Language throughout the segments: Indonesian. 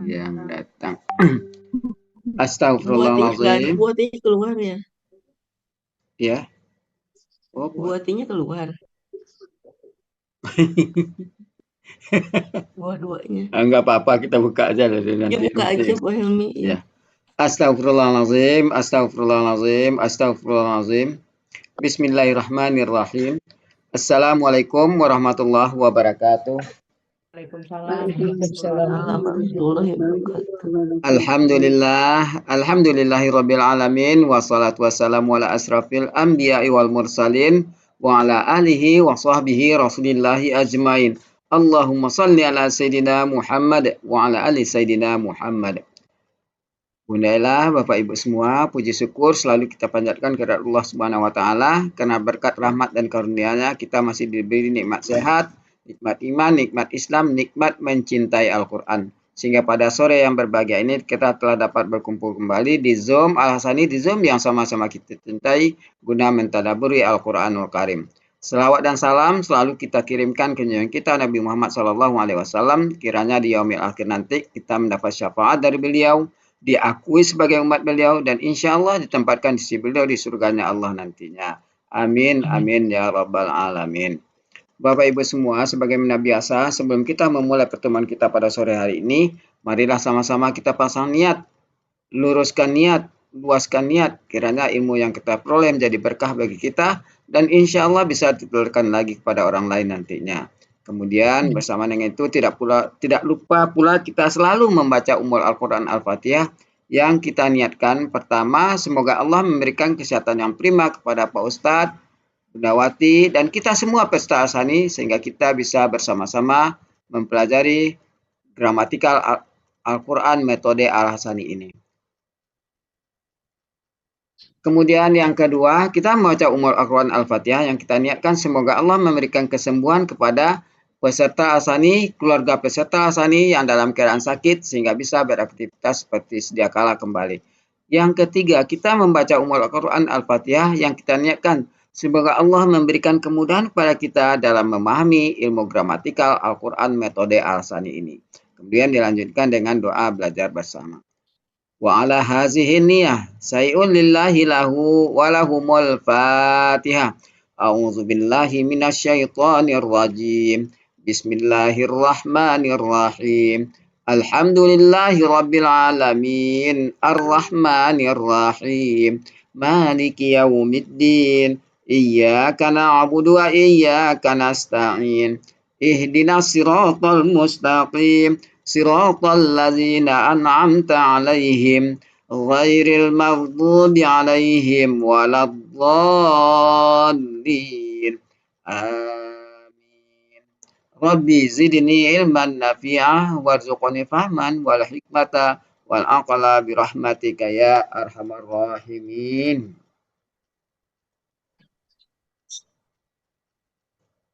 yang datang. Buatinya Astagfirullahaladzim. keluar ya. Ya. Oh, Buatinya keluar. Dua-duanya. Enggak apa-apa, kita buka aja dari Ya nanti. buka aja Pak Helmi ya. Ya. Astagfirullahaladzim, astagfirullahaladzim, astagfirullahaladzim. Bismillahirrahmanirrahim. Assalamualaikum warahmatullahi wabarakatuh. Waalaikumsalam warahmatullahi wabarakatuh. Alhamdulillahirabbil alamin wassalatu wassalamu ala asrafil anbiya'i wal mursalin wa ala alihi wa sahbihi rasulillahi ajmain. Allahumma salli ala sayyidina Muhammad wa ala ali sayyidina Muhammad. Bundailah Bapak Ibu semua, puji syukur selalu kita panjatkan kepada Allah Subhanahu wa taala karena berkat rahmat dan karunia-Nya kita masih diberi nikmat sehat, nikmat iman, nikmat Islam, nikmat mencintai Al-Qur'an. Sehingga pada sore yang berbahagia ini kita telah dapat berkumpul kembali di Zoom Al-Hasani, di Zoom yang sama-sama kita cintai guna mentadaburi Al-Qur'anul Karim. Selawat dan salam selalu kita kirimkan ke junjungan kita Nabi Muhammad SAW. Kiranya di yaumil akhir nanti kita mendapat syafaat dari beliau, diakui sebagai umat beliau, dan insya Allah ditempatkan di sisi beliau di surganya Allah nantinya. Amin, amin ya rabbal alamin. Bapak Ibu semua, sebagaimana biasa, sebelum kita memulai pertemuan kita pada sore hari ini, marilah sama-sama kita pasang niat, luruskan niat, luaskan niat, kiranya ilmu yang kita peroleh menjadi berkah bagi kita, dan insya Allah bisa ditularkan lagi kepada orang lain nantinya. Kemudian bersama dengan itu tidak lupa pula kita selalu membaca Ummul Al-Quran Al-Fatihah yang kita niatkan. Pertama, semoga Allah memberikan kesehatan yang prima kepada Pak Ustadz, Bunda Wati, dan kita semua peserta Al-Hasani sehingga kita bisa bersama-sama mempelajari gramatikal Al-Quran metode Al-Hasani ini. Kemudian yang kedua, kita membaca Ummul Al-Quran Al-Fatihah yang kita niatkan semoga Allah memberikan kesembuhan kepada peserta Al-Hasani, keluarga peserta Al-Hasani yang dalam keadaan sakit sehingga bisa beraktivitas seperti sedia kala kembali. Yang ketiga, kita membaca Ummul Al-Quran Al-Fatihah yang kita niatkan semoga Allah memberikan kemudahan kepada kita dalam memahami ilmu gramatikal Al-Quran metode Al-Hasani ini. Kemudian dilanjutkan dengan doa belajar bersama. Wa ala hazihi niyah say'un lillahi lahu wa lahumul fatihah. A'udzu billahi minasyaitonir rajim. Bismillahirrahmanirrahim. Alhamdulillahi rabbil alamin. Arrahmanir rahim. Maliki yaumiddin. Iyyaka na'budu wa iyyaka nasta'in. Ihdinas siratal mustaqim. Siratal ladzina an'amta 'alaihim ghairil maghdubi 'alaihim waladdallin. Amin. Rabbi zidni ilman nafi'ah warzuqni fahman wal hikmata wal aqla bi rahmatika ya arhamar rahimin.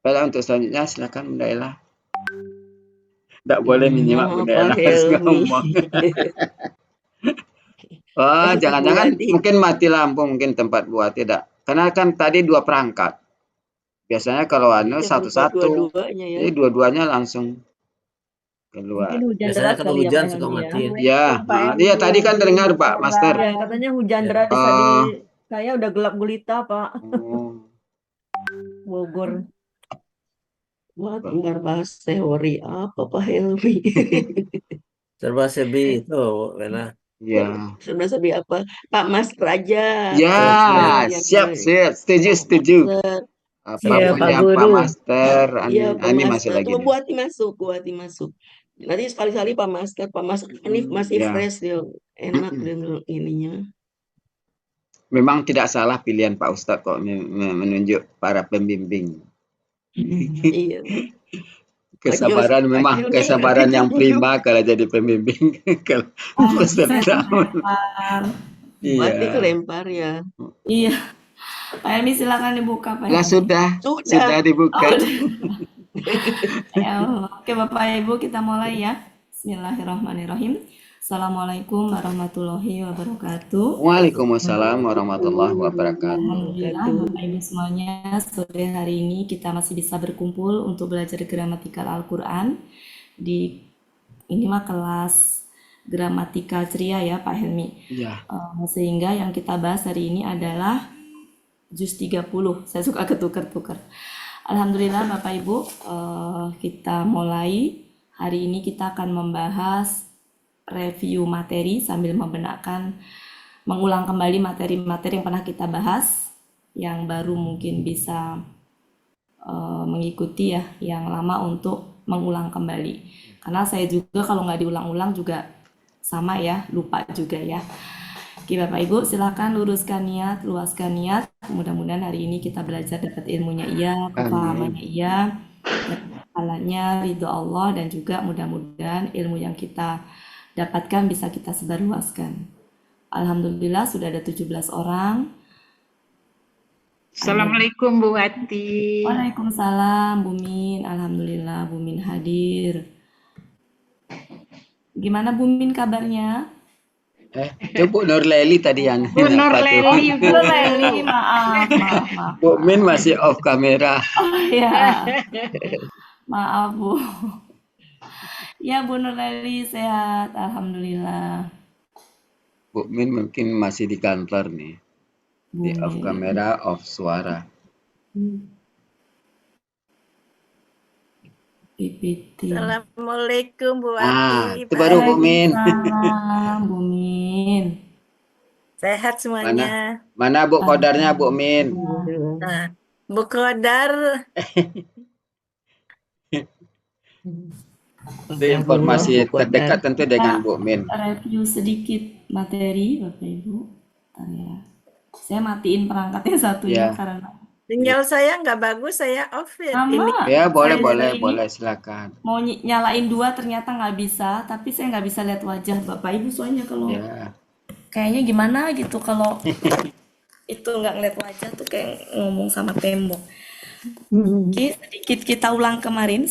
Baiklah, untuk selanjutnya silakan Bunda Ella. Tidak boleh menyimak Bunda Ella ngomong. Oh, jangan-jangan mungkin mati lampu, mungkin tempat buat tidak. Karena kan tadi dua perangkat. Biasanya kalau satu-satu, jadi dua-duanya langsung keluar. Mungkin hujan Biasanya deras kalau kali hujan ya, suka Pak mati. Ya, iya tadi kan dengar Pak Master. Ya, katanya hujan deras tadi. Saya udah gelap gulita, Pak. Bogor. Wah, tinggal bahas teori apa Pak Helmi? Serba serbi itu, Lena. Ya. Serba serbi apa? Pak Master aja. Ya, siap. Setuju. Apapun Pak yang Guru. Pak Master, Iya, Pak ini Master. masih lagi. Coba buati masuk. Nanti sekali-kali Pak Master ini masih fresh dia, enak dengan ininya. Memang tidak salah pilihan Pak Ustadz kok menunjuk para pembimbing. Iya. Kesabaran memang kesabaran yang prima kalau jadi pembimbing. Kalau peserta. Buat kelempar ya. Iya. Pak Helmi silakan dibuka Pak. Lah sudah dibuka. Ya Allah. Oke Bapak Ibu kita mulai ya. Bismillahirrahmanirrahim. Assalamualaikum warahmatullahi wabarakatuh. Waalaikumsalam warahmatullahi wabarakatuh. Alhamdulillah Bapak Ibu semuanya, sore hari ini kita masih bisa berkumpul untuk belajar gramatikal Al-Quran di ini mah kelas gramatikal ceria ya Pak Helmi. Ya. Sehingga yang kita bahas hari ini adalah juz 30. Saya suka ketukar-tukar. Alhamdulillah Bapak Ibu, kita mulai. Hari ini kita akan membahas review materi sambil mengulang kembali materi-materi yang pernah kita bahas. Yang baru mungkin bisa mengikuti ya, yang lama untuk mengulang kembali. Karena saya juga kalau nggak diulang-ulang juga sama ya, lupa juga ya. Oke Bapak Ibu, silakan luruskan niat, luaskan niat. Mudah-mudahan hari ini kita belajar dapat ilmunya iya, kepahamannya iya, pahalanya ridho Allah, dan juga mudah-mudahan ilmu yang kita dapatkan bisa kita sebarluaskan. Alhamdulillah sudah ada 17 orang. Assalamualaikum Bu Wati. Waalaikumsalam Bu Min. Alhamdulillah Bu Min hadir. Gimana Bu Min kabarnya? Itu Bu Nurleli tadi yang Bu Nurleli, Bu Nurleli, maaf. Bu Min masih off kamera. Oh ya, maaf Bu. Ya Bu Nurleli sehat, alhamdulillah. Bu Min mungkin masih di kantor nih. Di off kamera, off suara. PPT. Assalamualaikum Bu Wati. Itu baru Bu Min. Waalaikumsalam Bu Min. Sehat semuanya. Mana Bu kodarnya Bu Min? Nah, Bu Kodar. Itu informasi terdekat tentu dengan Bu Min. Review sedikit materi Bapak Ibu. Bentar ya. Saya matiin perangkatnya satu ya karena Sinyal saya nggak bagus, saya off sama. ini. Ya boleh Saya boleh silakan. mau nyalain dua ternyata nggak bisa, tapi saya nggak bisa lihat wajah Bapak Ibu soalnya kalau Ya. kayaknya gimana gitu kalau itu nggak ngeliat wajah tuh kayak ngomong sama tembok. Oke, sedikit kita ulang kemarin.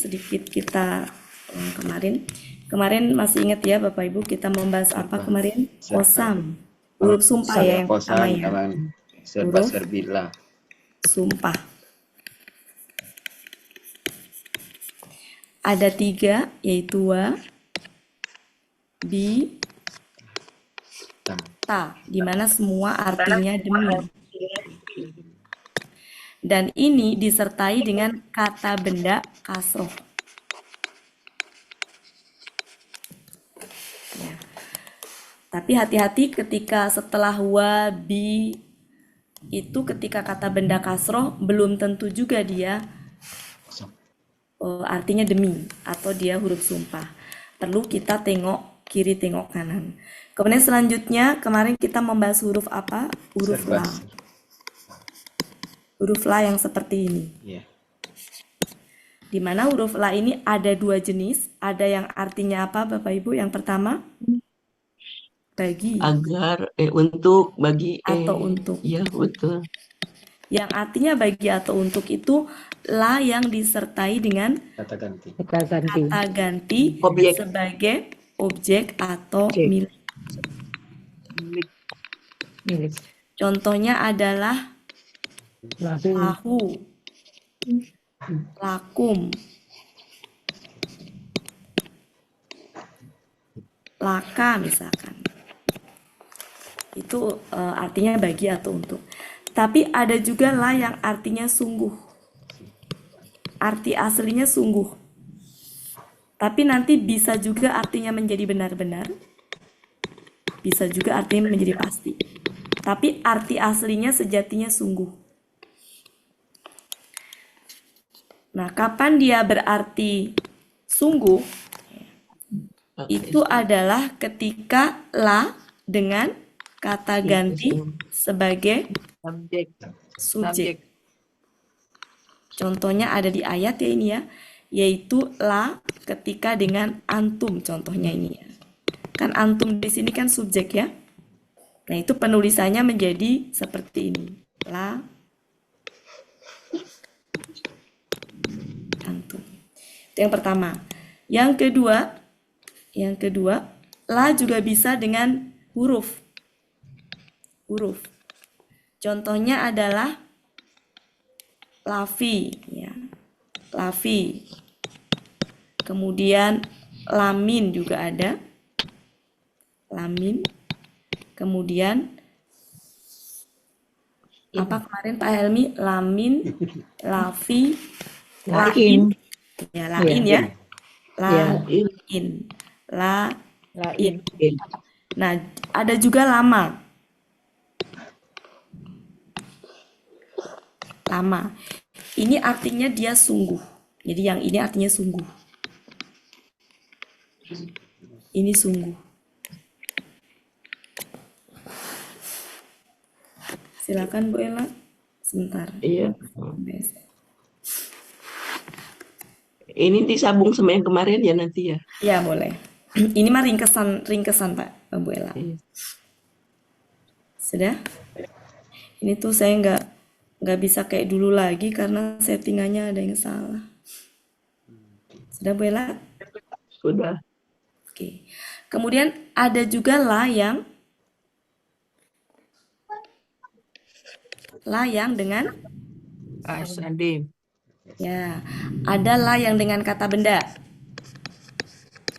Kemarin masih ingat ya Bapak Ibu kita membahas apa kemarin? Qasam. Huruf sumpah ya yang pertama ya. Serba Huruf serbila. sumpah. Ada 3 yaitu wa, bi, ta, di mana semua artinya demi. Dan ini disertai dengan kata benda kasroh. Ya. Tapi hati-hati ketika setelah wa, bi, itu ketika kata benda kasroh belum tentu juga dia artinya demi atau dia huruf sumpah. Perlu kita tengok kiri tengok kanan. Kemudian selanjutnya kemarin kita membahas huruf apa? Huruf la. Huruf la yang seperti ini. Di mana huruf la ini ada 2 jenis. Ada yang artinya apa Bapak Ibu? Yang pertama bagi, Agar, untuk, bagi, atau untuk. ya betul. Yang artinya bagi atau untuk itu la yang disertai dengan Kata ganti. kata ganti Objek. sebagai objek atau Objek. milik. Contohnya adalah lahu, lakum, laka misalkan. Itu artinya bagi atau untuk. Tapi ada juga la yang artinya sungguh. Arti aslinya sungguh. Tapi nanti bisa juga artinya menjadi benar-benar. Bisa juga artinya menjadi pasti. Tapi arti aslinya sejatinya sungguh. Nah, kapan dia berarti sungguh? Itu adalah ketika la dengan kata ganti sebagai subjek. Contohnya ada di ayat ya ini ya, yaitu la ketika dengan antum, contohnya ini ya. Kan antum di sini kan subjek ya. Nah, itu penulisannya menjadi seperti ini. La antum. Itu yang pertama. Yang kedua, la juga bisa dengan huruf. Contohnya adalah lafi ya. Lafi. Kemudian lamin juga ada. lamin. Kemudian apa kemarin Pak Helmi? Lamin, lafi, lain. Ya, lain ya. Lain. Lain. Nah, ada juga lama. Lama. Ini artinya dia sungguh. Jadi yang ini artinya sungguh. Ini sungguh. Silakan Bu Ella. Sebentar. Iya. Ini disambung sama yang kemarin ya nanti ya. Ya, boleh. Ini mah ringkesan Pak Bu Ella. Iya. Sudah? Ini tuh saya nggak bisa kayak dulu lagi karena settingannya ada yang salah. Sudah Bu Ella? Sudah. Oke. Kemudian ada juga la yang dengan Asadi. ya, ada la yang dengan kata benda.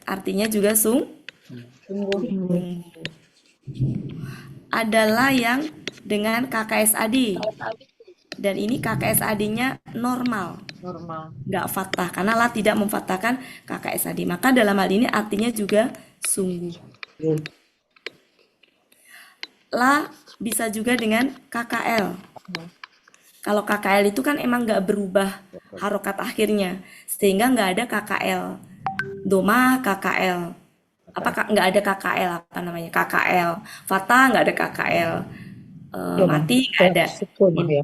Artinya juga sungguh. Ada la yang dengan KKSAD. Dan ini KKSAD-nya normal. Nggak fathah, karena la tidak memfathahkan KKSAD. Maka dalam hal ini artinya juga sungguh. La bisa juga dengan KKL. Kalau KKL itu kan emang nggak berubah harokat akhirnya, sehingga nggak ada KKL. Doma KKL. Nggak ada KKL, apa namanya? KKL. Fathah nggak ada KKL. Mati nggak ada.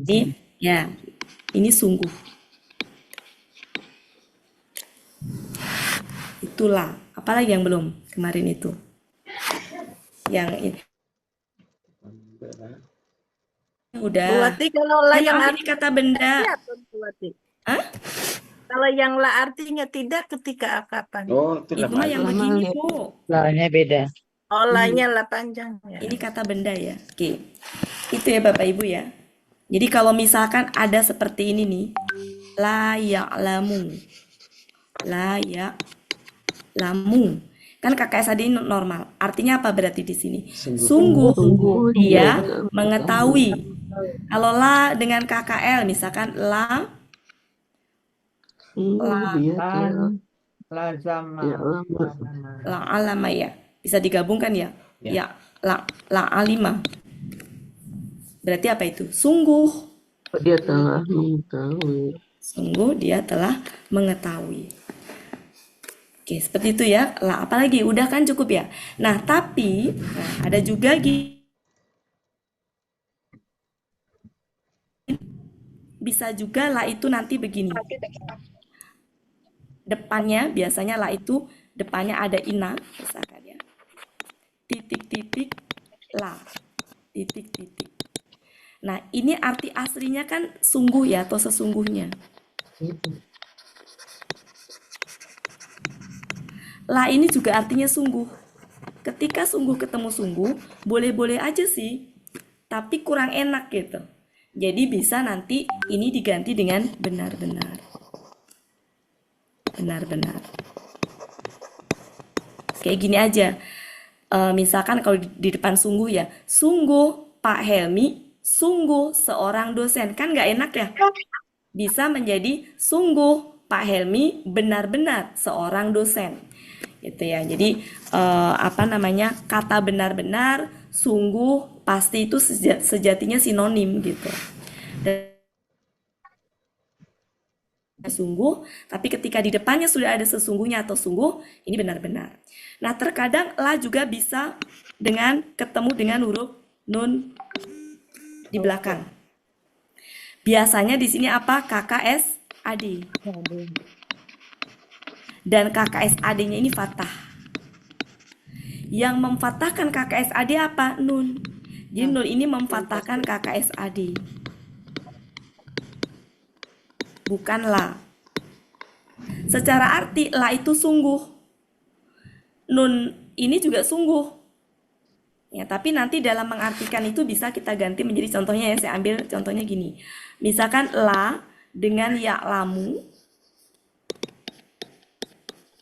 Jadi ya, ini sungguh. Itulah. Apalagi yang belum kemarin itu? Yang ini. Udah. Bu Wati, kalau la yang Ini kata benda. Hah? Kalau yang la artinya tidak ketika kapan? Oh, itu Itu mah yang begini, Bu. La-nya beda. Oh, la-nya la panjang ya. Ini kata benda ya. Oke. Itu ya Bapak Ibu ya. Jadi kalau misalkan ada seperti ini nih. La ya'lamu. La ya'lamu. Kan KKSAD ini normal. Artinya apa berarti di sini? Sungguh dia mengetahui. Kalau la dengan KKL misalkan la alama ya. Bisa digabungkan ya? Ya, la alima. Berarti apa itu? Sungguh. Dia telah mengetahui. Sungguh dia telah mengetahui. Oke, seperti itu ya. Lah, apalagi? Udah kan cukup ya? Nah, tapi ada juga bisa juga lah itu nanti begini. Depannya biasanya lah itu depannya ada ina, misalkan ya. Titik-titik la. Titik-titik. Nah, ini arti aslinya kan sungguh ya atau sesungguhnya. La ini juga artinya sungguh. Ketika sungguh ketemu sungguh, boleh-boleh aja sih. Tapi kurang enak gitu. Jadi bisa nanti ini diganti dengan benar-benar. Benar-benar. Kayak gini aja. Misalkan kalau di depan sungguh ya. Sungguh Pak Helmi, sungguh seorang dosen. Kan nggak enak ya? Bisa menjadi sungguh Pak Helmi benar-benar seorang dosen. Gitu ya. Jadi kata benar-benar, sungguh, pasti itu sejatinya sinonim gitu. Dan sungguh, tapi ketika di depannya sudah ada sesungguhnya atau sungguh, ini benar-benar. Nah, terkadang la juga bisa ketemu dengan huruf nun di belakang. Biasanya di sini apa? KKSAD. Dan KKSAD-nya ini fathah. Yang memfathahkan KKSAD apa? Nun. Jadi nun ini memfathahkan KKSAD. Bukan la. Secara arti la itu sungguh. Nun ini juga sungguh. Ya, tapi nanti dalam mengartikan itu bisa kita ganti menjadi contohnya ya. Saya ambil contohnya gini. Misalkan la dengan ya'lamu.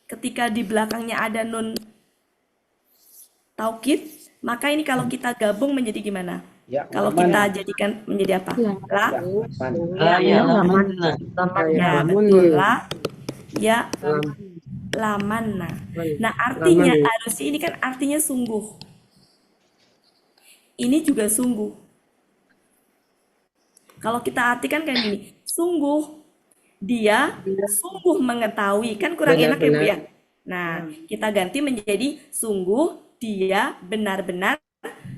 Ketika di belakangnya ada nun taukid, maka ini kalau kita gabung menjadi gimana? Ya, Kalau laman. kita jadikan menjadi apa? La, Laman. Ya, lamanna. ya betul, la, ya, lamanna. Nah, artinya harusnya ini kan artinya sungguh. Ini juga sungguh. Kalau kita artikan kayak gini, sungguh dia sungguh mengetahui, kan kurang enak ya Bu ya. Nah, kita ganti menjadi sungguh dia benar-benar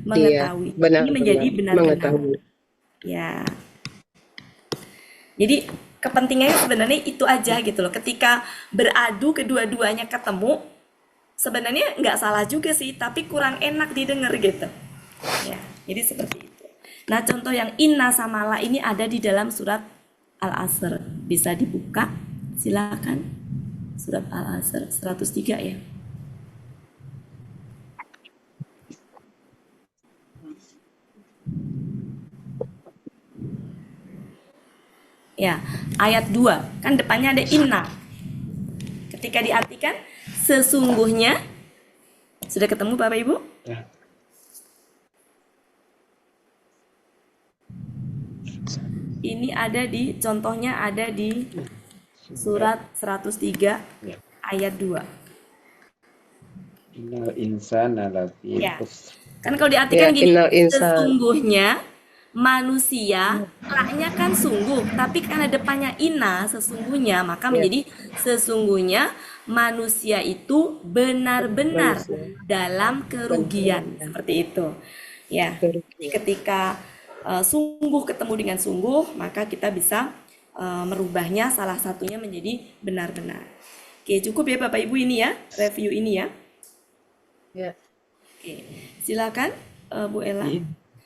mengetahui. Ini menjadi benar-benar. Ya. Jadi kepentingannya sebenarnya itu aja gitu loh. Ketika beradu kedua-duanya ketemu, sebenarnya nggak salah juga sih, tapi kurang enak didengar gitu. Ya, jadi seperti itu. Nah, contoh yang inna sama la ini ada di dalam surat Al-Asr. Bisa dibuka, silakan. Surat Al-Asr 103 ya. Ya, ayat 2. Kan depannya ada inna. Ketika diartikan sesungguhnya, sudah ketemu Bapak Ibu? Ya. Ini ada di, contohnya ada di surat 103 ayat 2. Innal insana lafi Ya. khusr. Kan kalau diartikan gini, sesungguhnya manusia, la-nya kan sungguh, tapi karena depannya inna, sesungguhnya, maka menjadi sesungguhnya manusia itu benar-benar dalam kerugian, seperti itu. Ya, jadi ketika sungguh ketemu dengan sungguh, maka kita bisa merubahnya salah satunya menjadi benar-benar. Oke, cukup ya Bapak Ibu ini ya, review ini ya. Ya. Oke, silakan Bu Ella.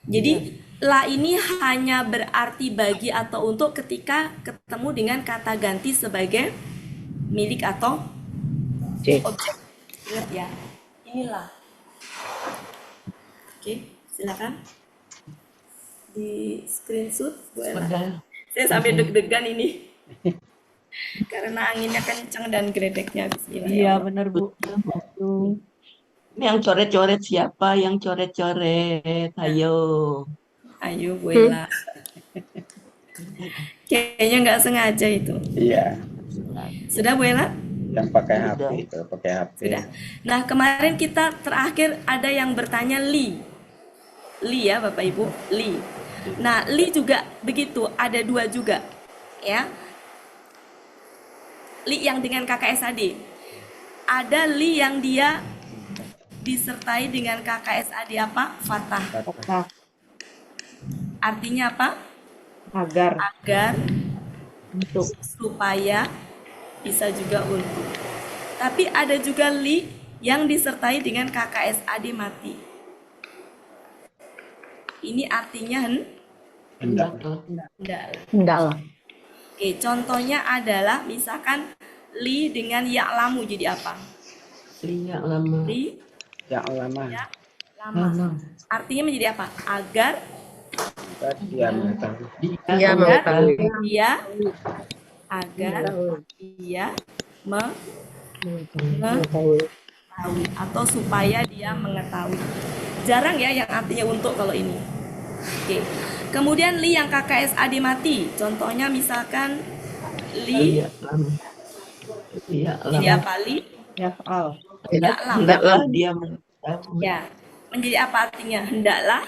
Jadi la ini hanya berarti bagi atau untuk ketika ketemu dengan kata ganti sebagai milik atau objek. Ingat ya, inilah. Oke, silakan di screenshot Bu Ella. Saya sampai deg-degan ini karena anginnya kencang dan geledeknya. Iya benar Bu. Ini yang coret-coret siapa? Yang coret-coret? Ayo. Ayo Bu Ella. Kayaknya nggak sengaja itu. Iya. Sudah Bu Ella? Yang pakai HP itu, pakai HP. Sudah. Nah, kemarin kita terakhir ada yang bertanya li. Li ya Bapak Ibu, li. Nah, li juga begitu, ada dua juga. Ya. Li yang dengan KKSAD. Ada li yang dia disertai dengan KKSAD apa? Fathah. Artinya apa? Agar. Agar, Untuk. supaya, bisa juga untuk. Tapi ada juga li yang disertai dengan KKSAD mati. Ini artinya Hendaklah. Hendaklah. Oke, contohnya adalah misalkan li dengan ya'lamu jadi apa? Lihat lama. Li Yang lama. lama. Artinya menjadi apa? Agar Dia mengetahui. Dia mengetahui. Agar dia mengetahui atau supaya dia mengetahui. Jarang ya yang artinya untuk kalau ini. Oke. Kemudian li yang KKSAD mati. Contohnya misalkan li jadi apa li? Yaf'al. Hendaklah dia mengetahui. Ya. Menjadi apa artinya? Hendaklah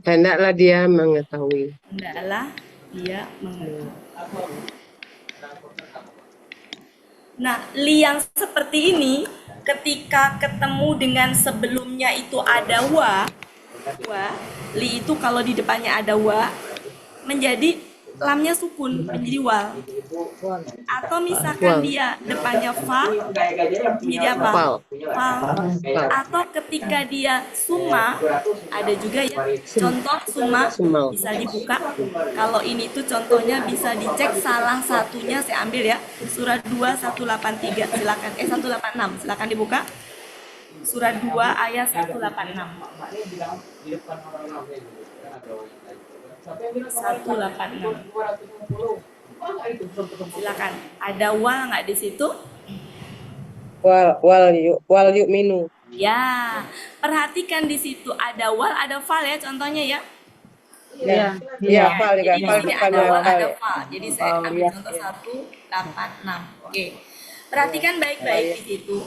Hendaklah dia mengetahui. Hendaklah dia mengetahui. Nah, li yang seperti ini ketika ketemu dengan sebelumnya itu ada wa, li itu kalau di depannya ada wa menjadi lamnya sukun menjadi wal. Atau misalkan dia depannya fa menjadi apa? Fal. Atau ketika dia suma ada juga ya contoh suma bisa dibuka. Kalau ini tuh contohnya bisa dicek salah satunya saya ambil ya. Surat 2 183 silakan 186 silakan dibuka. Surat 2 ayat 186. 186. Silakan. Ada wal nggak di situ? Wal yu'minu. Ya, perhatikan di situ ada wal, ada fal ya contohnya ya. Ya, Iya. fal juga. Jadi di Fal sini depannya ada wal, fal ada ya. fal. Jadi saya Oh, ambil ya, contoh ya. 1, 8, 6. Oke. Perhatikan baik-baik di situ.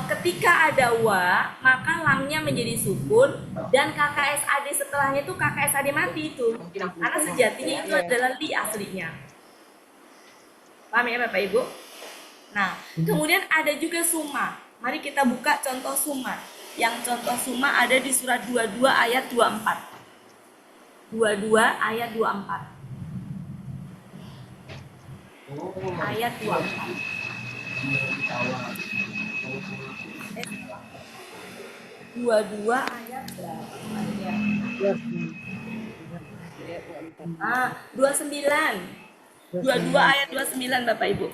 Ketika ada wa, maka lamnya menjadi sukun dan KKSAD setelahnya itu KKSAD mati itu. Karena sejatinya itu adalah li aslinya. Paham ya Bapak Ibu? Nah, kemudian ada juga summa. Mari kita buka contoh summa. Yang contoh summa ada di surat 22 ayat 24. 22 ayat 24. Ayat 24. 22 ayat berapa ya? 29. 22 ayat 29 Bapak Ibu.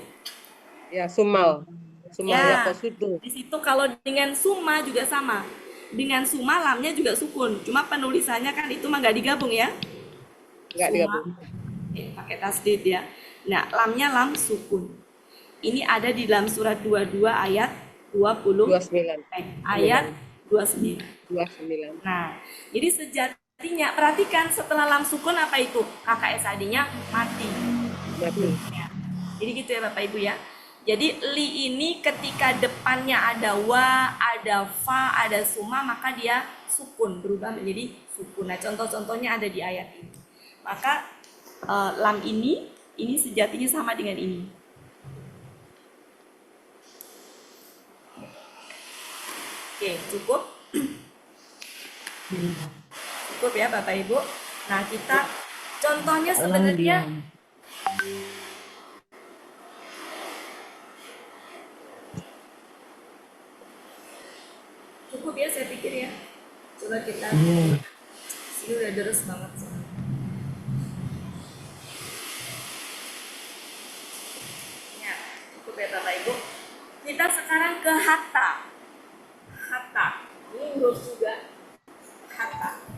Ya, sumal. Sumal ya kosudu. Di situ kalau dengan summa juga sama. Dengan summa lamnya juga sukun. Cuma penulisannya kan itu mah nggak digabung ya. Enggak digabung. Pakai tasdid ya. Nah, lamnya lam sukun. Ini ada di dalam surat 22 ayat 29. Ayat 29. 29. Nah, jadi sejatinya perhatikan setelah lam sukun apa itu? KKSAD-nya mati. Mati. Ya. Jadi gitu ya Bapak Ibu ya. Jadi li ini ketika depannya ada wa, ada fa, ada summa, maka dia sukun, berubah menjadi sukun. Nah, contoh-contohnya ada di ayat ini. Maka lam ini sejatinya sama dengan ini. Oke, cukup? Cukup ya Bapak Ibu. Nah, kita contohnya sebenarnya cukup ya saya pikir ya. Coba kita sini udah deres banget sih. Ya, cukup ya Bapak Ibu. Kita sekarang ke hatta. Hatta. Ini huruf juga hatta.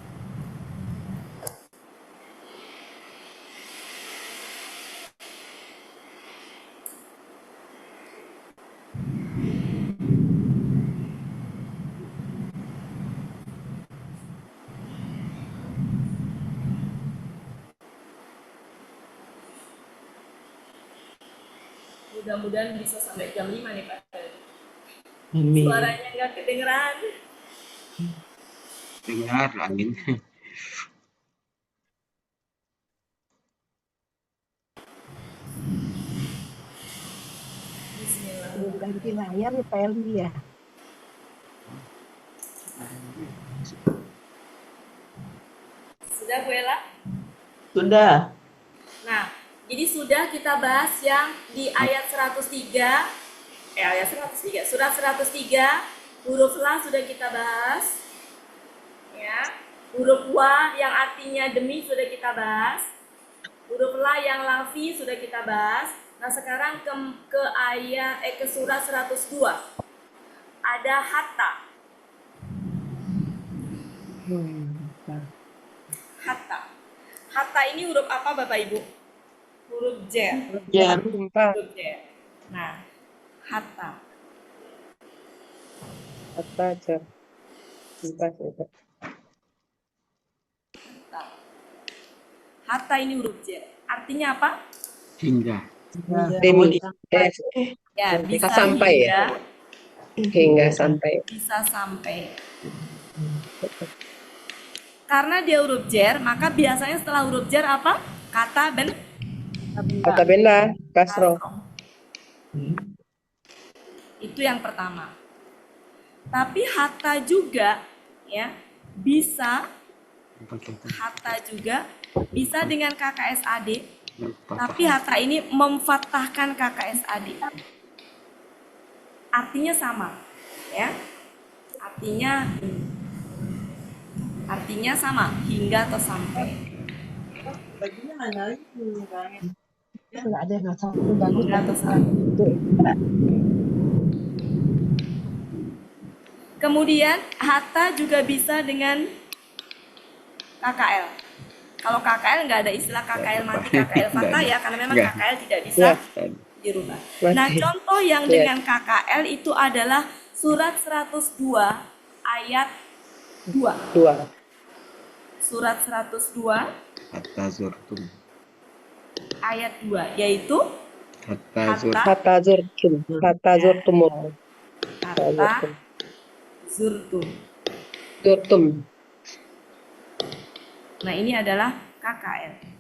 Mudah-mudahan bisa sampai jam 5 nih Pak. Suaranya nggak kedengeran. Dengar angin. Ganti layar ya Pak Elmi ya. Sudah Bu Ella? Sudah. Nah, jadi sudah kita bahas yang di ayat 103, ayat 103, surat 103, huruf la sudah kita bahas, ya. Huruf wa yang artinya demi sudah kita bahas, huruf la yang lafi sudah kita bahas. Nah, sekarang ke ayat ke surat 102 ada hatta. Hatta. Hatta ini huruf apa Bapak Ibu? Huruf jar. Ya. Sumpah. Huruf jar. Nah, hatta. Apa aja. Sumpah. Hatta ini huruf jar. Artinya apa? Hingga. Demi. Ya, bisa sampai ya. Hingga sampai. Bisa sampai. Karena dia huruf jar, maka biasanya setelah huruf jar apa? Kata benda. Kasro. Itu yang pertama. Tapi hatta juga ya bisa dengan KKSAD. Tapi hatta ini memfathahkan KKSAD. Artinya sama, ya. Artinya sama, hingga atau sampai. Enggak ada yang satu bagus. Hingga atau sampai. Kemudian hatta juga bisa dengan KKL. Kalau KKL nggak ada istilah KKL mati, KKL fathah ya, karena memang KKL tidak bisa dirubah. Nah, contoh yang dengan KKL itu adalah Surat 102 ayat 2. 2. Surat 102 Hatta zurtum. ayat 2 yaitu Hatta zurtum. Hatta zurtum. Hatta zurtumullah. hatta zurtum. Zurtum. Nah, ini adalah KKL.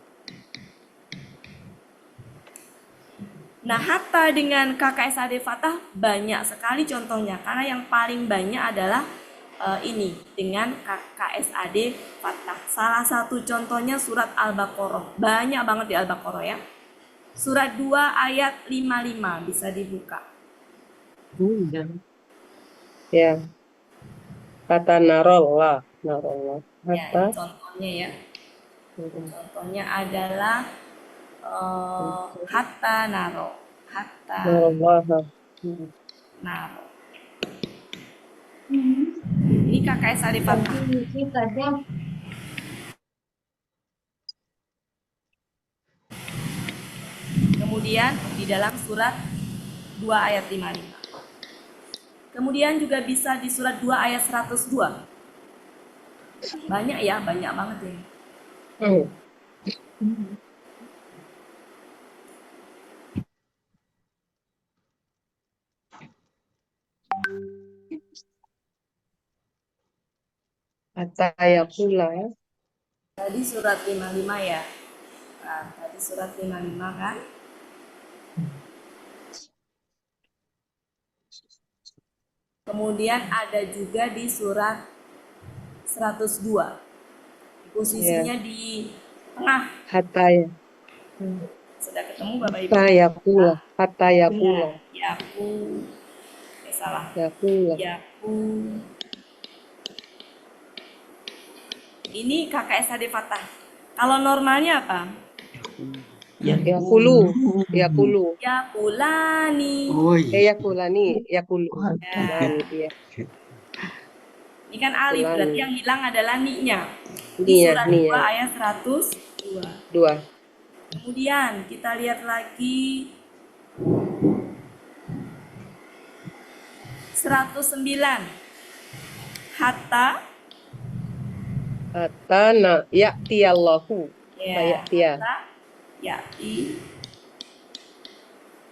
Nah, hatta dengan KKSAD Fathah banyak sekali contohnya. Karena yang paling banyak adalah ini dengan KKSAD Fathah. Salah satu contohnya surat Al-Baqarah. Banyak banget di Al-Baqarah ya. Surat 2 ayat 55 bisa dibuka. Ya. Kata narollah. Narollah. Ya, Hatta. ini contohnya ya. Contohnya adalah hatta naro. Hatta Narollah. naro. Ini KKSAD Fathah. Kemudian di dalam surat 2 ayat 55. Kemudian juga bisa di surat 2 ayat 102. Banyak ya, banyak banget ya. Hatta yakula ya. Tadi surat 55 ya. Nah, tadi surat 55 kan. Kemudian ada juga di surat 102. Posisinya di tengah. Hatta ya. Sudah ketemu Bapak Ibu? Hatta yakula. Hatta yakula. Yaku. Salah. Yakula. Yaku. Ini KKSAD Fathah. Kalau normalnya apa? Yakulu. Yakulu. Yakulani. Oh iya. Yakulani. Yakulu. Ya. Iya. Ini kan alif, Yakulani. berarti yang hilang adalah ni-nya. Di Nia, surat nia. 2 ayat 102. 2. Kemudian kita lihat lagi 109. Hatta. Hatta na ya'tiyallahu. Ya, Ya'tiya. hatta. Ya'ti.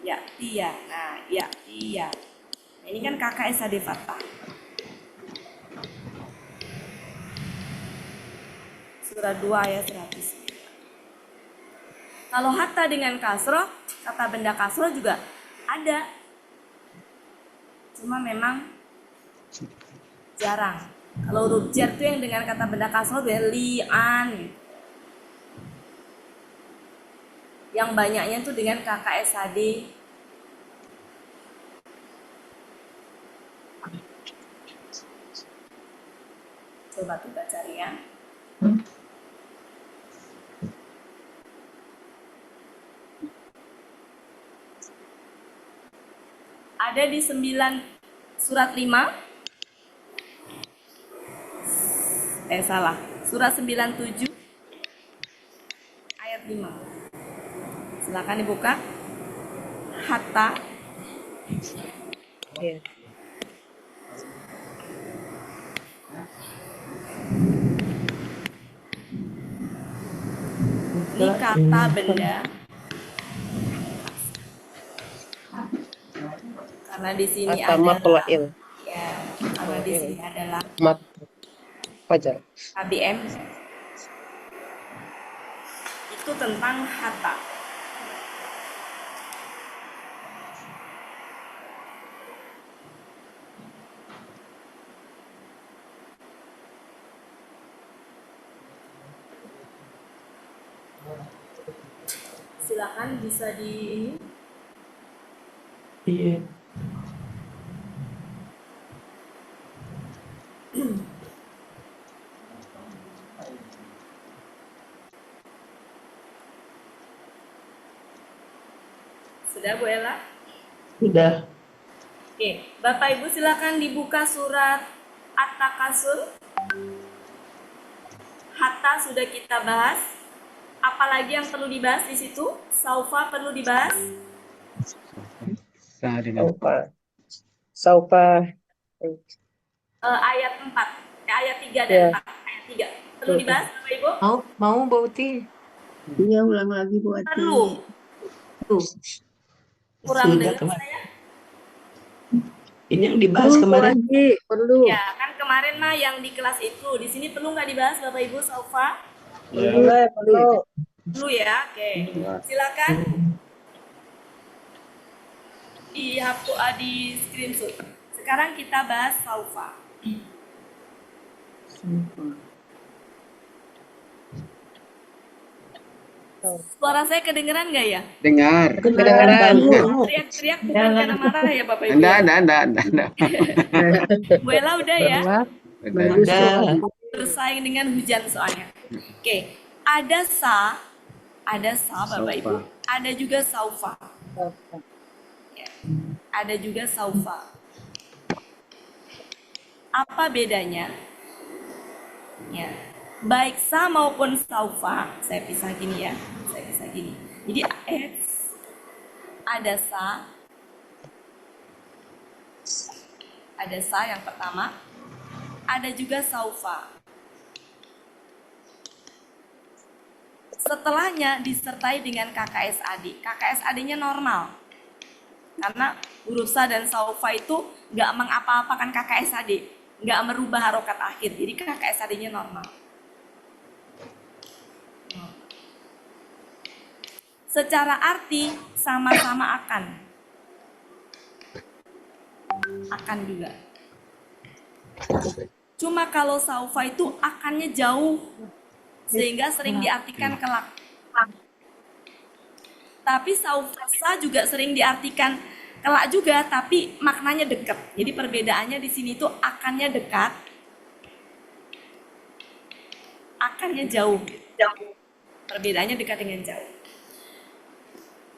Ya'tiya. Nah, ya'tiya. Nah, ini kan KKSAD Fathah. Surat 2 ayat 100. Kalau hatta dengan kasroh, kata benda kasroh juga ada. Cuma memang jarang. Kalau huruf jar itu yang dengan kata benda kasroh li'an. Yang banyaknya itu dengan KKSAD. Coba kita cari ya. Ada di 9 surat 5. Salah. Surat 97 ayat 5. Silakan dibuka. Hatta. Ya. Ini kata benda. Karena di sini Hatta adalah matla'il. ya, karena di sini adalah Fajar. KBM. Itu tentang hatta. Silakan bisa di ini. Iya. Sudah Bu Ella? Sudah. Oke, Bapak Ibu silakan dibuka surat At-Takasur. Hatta sudah kita bahas. Apalagi yang perlu dibahas di situ? Saufa perlu dibahas? Saufa. Ayat 4, ayat 3 dan Ya. 4. Ayat 3. Perlu dibahas Bapak Ibu? Mau Bu Uti? Iya, ulang lagi Bu Ati. Perlu. Kurang Sudah dengar kemarin. saya? Ini yang dibahas Perlu Bu kemarin. Ati, perlu. Ya, kan kemarin mah yang di kelas itu. Di sini perlu nggak dibahas Bapak Ibu Saufa? Perlu. Perlu ya, oke. Silakan. Di screenshot. Sekarang kita bahas Saufa. Suara saya kedengeran nggak ya? Dengar. Kedengaran. Teriak-teriak bukan karena marah ya Bapak Ibu? Enggak. Bu Ella udah ya? Bagus Udah. Bu Ati. Bersaing dengan hujan soalnya. Oke, ada sa Bapak Ibu. Ada juga saufa. Ya. Ada juga saufa. Apa bedanya? Ya. Baik sa maupun saufa, saya pisah gini ya. Jadi ada sa yang pertama, ada juga saufa. Setelahnya disertai dengan KKSAD. KKSAD-nya normal. Karena huruf sa dan saufa itu nggak mengapa-apakan KKSAD. Nggak merubah harokat akhir. Jadi KKSAD-nya normal. Secara arti sama-sama akan. Akan juga. Cuma kalau saufa itu akannya jauh. Sehingga sering diartikan kelak. Tapi saufa juga sering diartikan kelak juga, tapi maknanya dekat. Jadi perbedaannya di sini tuh akannya dekat, akannya jauh. Perbedaannya dekat dengan jauh.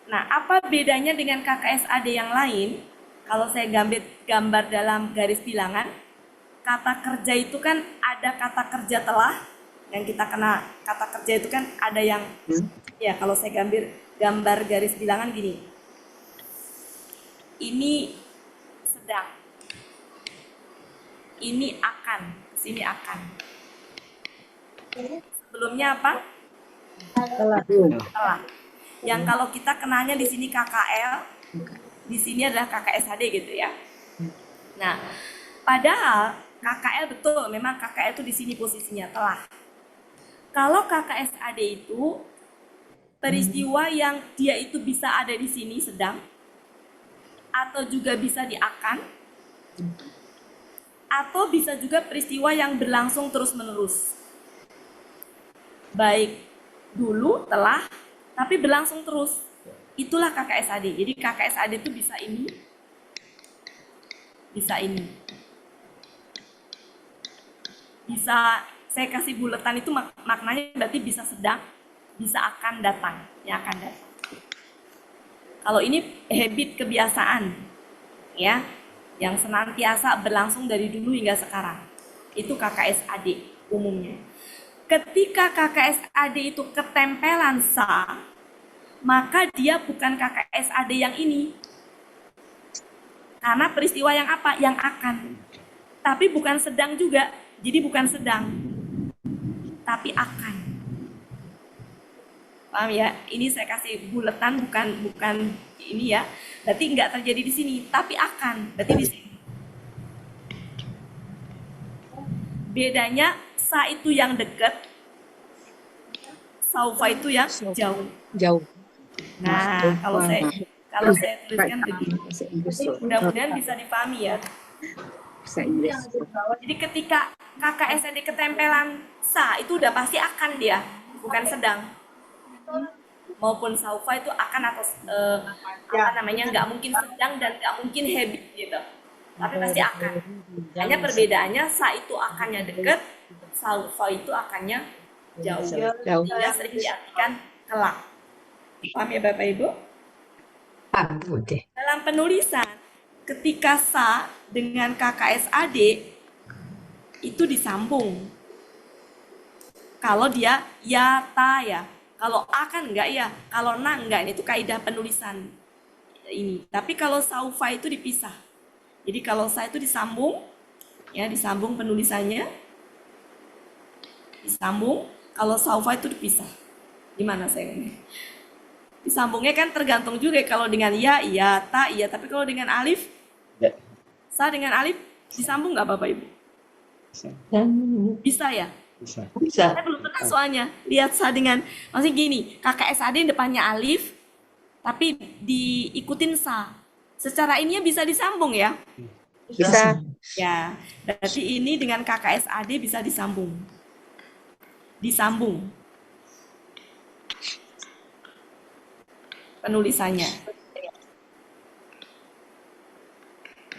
Nah, apa bedanya dengan KKSAD yang lain? Kalau saya gambar dalam garis bilangan, kata kerja itu kan ada kata kerja telah, yang kita kena kata kerja itu kan ada yang, ya kalau saya gambar garis bilangan gini. Ini sedang. Ini akan, sini akan. Sebelumnya apa? Telah. Yang kalau kita kenalnya di sini KKL, di sini adalah KKSAD gitu ya. Nah, padahal KKL betul, memang KKL itu di sini posisinya telah. Kalau KKSAD itu peristiwa yang dia itu bisa ada di sini sedang, atau juga bisa di akan, atau bisa juga peristiwa yang berlangsung terus-menerus. Baik dulu, telah, tapi berlangsung terus. Itulah KKSAD. Jadi KKSAD itu bisa ini, bisa ini. Bisa, saya kasih buletan itu maknanya berarti bisa sedang, bisa akan datang, yang akan datang. Kalau ini habit kebiasaan, ya, yang senantiasa berlangsung dari dulu hingga sekarang. Itu KKSAD umumnya. Ketika KKSAD itu ketempelan sa, maka dia bukan KKSAD yang ini. Karena peristiwa yang apa? Yang akan. Tapi bukan sedang juga. Jadi bukan sedang, tapi akan. Paham ya? Ini saya kasih buletan, bukan ini ya. Berarti nggak terjadi di sini, tapi akan. Berarti di sini. Bedanya sa itu yang dekat, saufa itu yang jauh. Jauh. Nah, kalau saya tuliskan begini, mudah-mudahan bisa dipahami ya. Jadi ketika KKSAD ketempelan sa itu udah pasti akan dia, bukan sedang. Maupun saufa itu akan atau nggak mungkin sedang dan nggak mungkin habit gitu. Tapi pasti akan. Hanya perbedaannya sa itu akannya dekat, saufa itu akannya jauh. Dia sering diartikan kelak. Paham ya Bapak Ibu? Dalam penulisan, ketika sa dengan KKSAD itu disambung. Kalau dia ya, ta ya. Kalau akan enggak ya. Kalau na enggak. Itu kaidah penulisan ini. Tapi kalau saufa itu dipisah. Jadi kalau sa itu disambung, Ya, disambung penulisannya. Disambung. Kalau saufa itu dipisah. Gimana saya ini? Disambungnya kan tergantung juga. Kalau dengan ya, iya, ta, iya. Tapi kalau dengan alif, Ya. sa dengan alif disambung nggak Bapak Ibu? Bisa ya? Bisa. Bisa. Saya belum pernah soalnya lihat sa dengan, maksudnya gini, KKSAD depannya alif, tapi diikutin sa. Secara ininya bisa disambung ya? Bisa. Ya, berarti ini dengan KKSAD bisa disambung. Disambung. Penulisannya.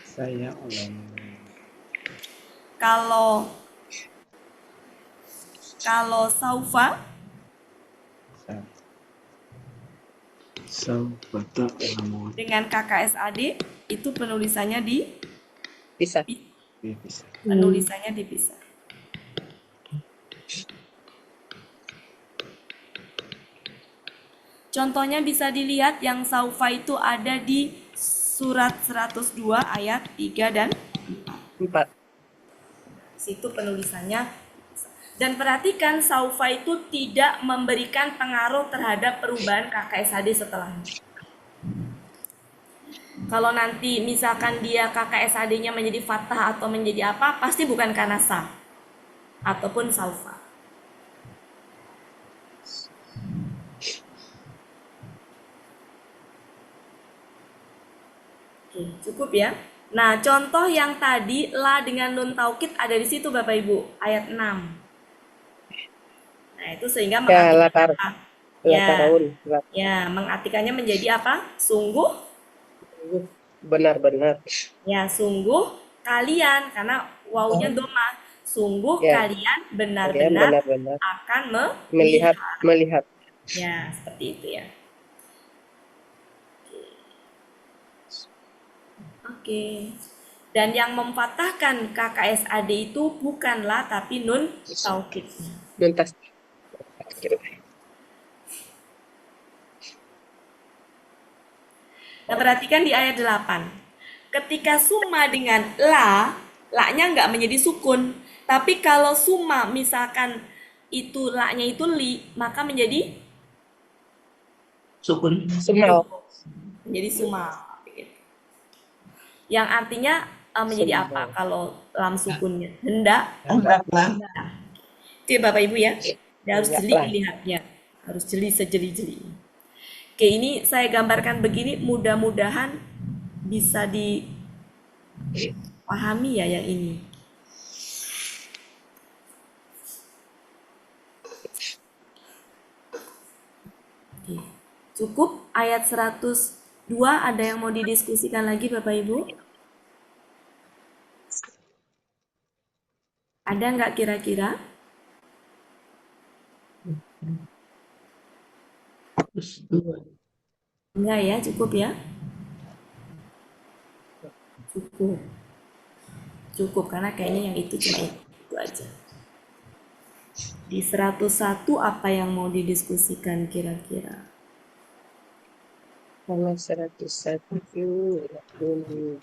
Saya ulang. Kalau saufa Saufa ta'lamun. dengan KKSAD itu penulisannya Bisa. Bisa. penulisannya dipisah. Contohnya bisa dilihat yang saufa itu ada di surat 102 ayat 3 dan 4. situ penulisannya. Dan perhatikan saufa itu tidak memberikan pengaruh terhadap perubahan KKSAD setelahnya. Kalau nanti misalkan dia KKSAD-nya menjadi fathah atau menjadi apa, pasti bukan karena sa ataupun saufa. Oke, cukup ya. Nah, contoh yang tadi la dengan nun taukid ada di situ Bapak Ibu, ayat 6. Nah, itu sehingga Ya, mengartikan latar. apa? Ya, Lataun. ya, mengartikannya menjadi apa? Sungguh, Benar-benar. ya sungguh kalian, karena wawunya doma. Sungguh Ya. kalian Kalian benar-benar benar-benar akan melihat. Ya, seperti itu ya. Oke. Dan yang memfathahkan KKSAD itu bukanlah tapi nun taukid. Nuntas. Nah, perhatikan di ayat 8. Ketika summa dengan la-nya nggak menjadi sukun. Tapi kalau summa misalkan itu la-nya itu li, maka menjadi Sukun. Sumal. menjadi summa. Yang artinya menjadi Summa. apa kalau lam sukunnya? Hendak. Hendaklah. Oke Bapak Ibu ya. Dan harus jeli Hendaklah. dilihatnya. Harus jeli sejeli-jeli. Oke, ini saya gambarkan begini, mudah-mudahan bisa dipahami ya yang ini. Oke. Cukup ayat 102, ada yang mau didiskusikan lagi Bapak Ibu? Ada nggak kira-kira? Enggak ya, cukup ya? Cukup. Cukup, karena kayaknya yang itu cuma itu aja. Di 101 apa yang mau didiskusikan kira-kira? Kalau 101.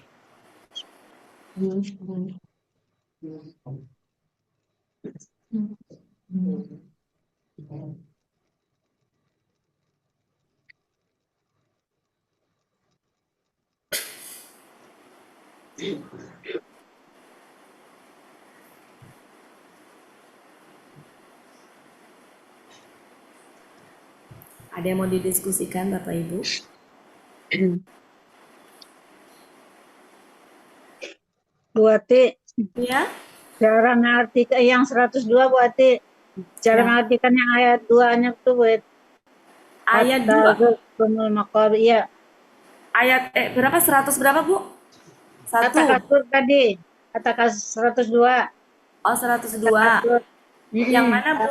Ada yang mau didiskusikan Bapak Ibu? Bu Ati, Ya? cara mengartikan yang 102 Bu Ati, cara Ya. mengartikan yang ayat 2-nya tuh Bu. Ayat 2. Kumul maqab, iya. Ayat berapa? 100 berapa, Bu? 1. Kata kasur tadi, kata 102. Oh, 102. Kasur. Yang mana, Bu?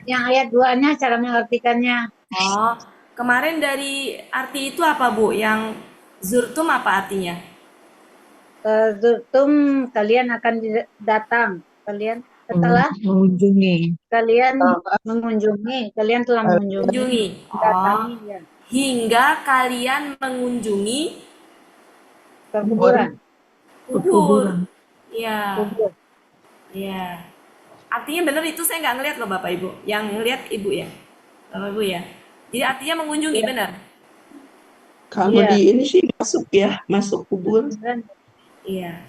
Yang ayat 2-nya cara mengartikannya. Oh, kemarin dari arti itu apa, Bu? Yang zurtum apa artinya? Zurtum, kalian akan datang. Kalian setelah Mengunjungi. kalian mengunjungi, kalian telah mengunjungi. Mengunjungi. Oh, Datangi, ya. hingga kalian mengunjungi Perkuburan. kubur. Ya. Kubur. Iya. Artinya benar itu saya nggak ngeliat loh Bapak Ibu. Yang ngeliat Ibu ya. Bapak Ibu ya. Jadi artinya mengunjungi benar. Kalau Iya. di ini sih masuk ya, masuk kubur. Iya.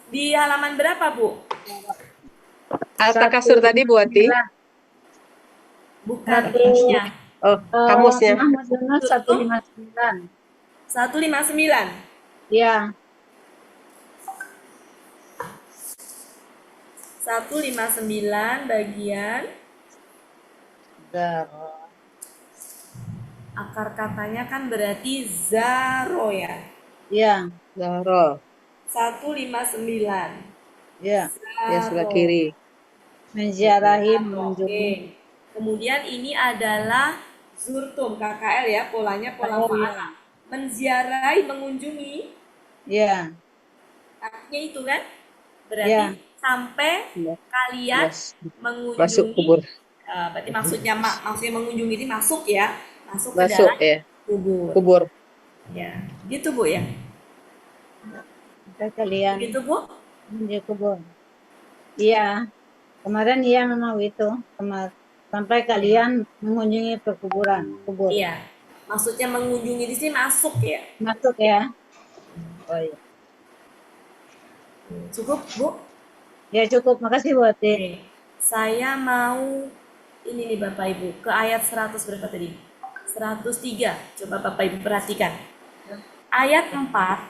Di halaman berapa Bu? Alta kasur tadi Bu Ati. Bukan Satu. ininya. Oh, kamusnya. Muhammad Yunus 159. 159. Iya. 159 bagian Zaro. akar katanya kan berarti zaro ya. Iya. Zahra. 159. Iya. Ya sebelah kiri. Menziarahi, Oke. mengunjungi. Kemudian ini adalah zurtum KKL ya, polanya pola Oh, iya. fa'ala. Menziarahi, mengunjungi, Iya. artinya itu kan? Berarti Iya. sampai Ya. kalian Masuk mengunjungi. kubur. Berarti maksudnya mengunjungi ini masuk ya, masuk ke Masuk dalam ya. kubur. Kubur. Ya, gitu Bu ya. Sampai kalian Gitu Bu. menuju kubur. Iya. Kemarin iya memang itu. Sampai kalian mengunjungi perkuburan. Kubur. Iya. Maksudnya mengunjungi di sini masuk ya. Masuk ya. Oh iya. Cukup Bu? Ya cukup. Makasih Bu Ati. Oke. Saya mau ini nih Bapak Ibu ke ayat 100 berapa tadi? 103. Coba Bapak Ibu perhatikan. Ayat 4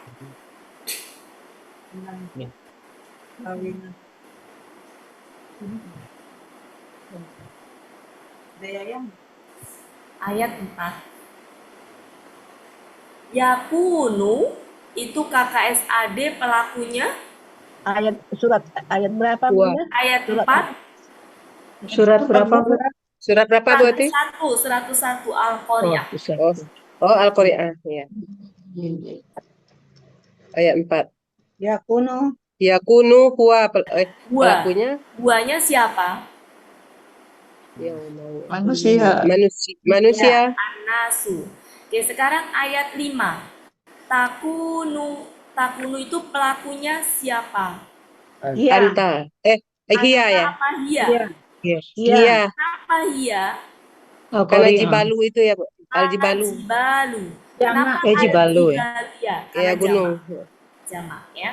ayat 4. Yakunu itu KKSAD pelakunya Ayat surat ayat berapa Dua. Bunda? ayat Surat 4 Surat berapa Bu? Surat berapa Bu Ati? 101 Al-Qari'ah. Oh, Al-Qari'ah ya. Ayat 4. Ya kuno. Yakunu huwa Huwa. pelakunya Huwanya siapa? yang mau Manusia. manusia. An-nasu. Oke, sekarang ayat 5. Takunu itu pelakunya siapa? Iya. Anta. Hiya Anta ya. apa hiya? Iya. Iya. Iya. Hiya. Kenapa hiya? Al-Jibalu itu ya, Bu. Al-Jibalu. Al-jibalu. Jamak. Kenapa Jibalu ya? ya? Ya, Karena gunung. jamak ya.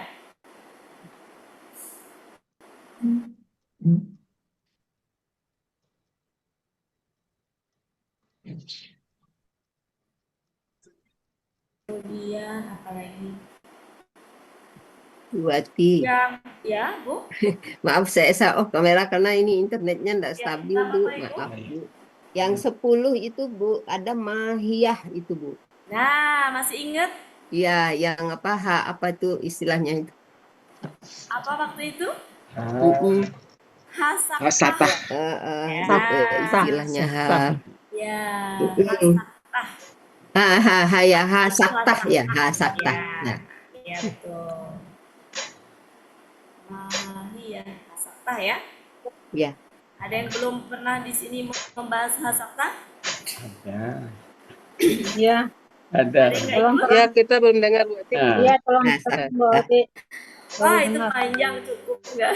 Kemudian apa lagi? Bu Ati, Yang ya, Bu. maaf saya off kamera karena ini internetnya enggak Ya, stabil nggak Bu, apa-apa, Ibu. maaf Bu. Yang 10 itu Bu, ada mahiyah itu Bu. Nah, masih ingat Iya, yang apa itu istilahnya itu? apa waktu itu? Hasatah. Hasakah. Istilahnya Ya, Mm-mm. hasaktah. ya hasaktah ya, hasaktah. Ya, Nah, ya betul. Iya, hasaktah ya. ya. Ada yang belum pernah di sini membahas hasaktah? Iya. Ada. Ada yang nggak Tolong ikut? Ya, kita belum dengar Bu Ati. Nah, Iya, tolong Hasaktah. Bu Ati. Wah, itu panjang cukup enggak?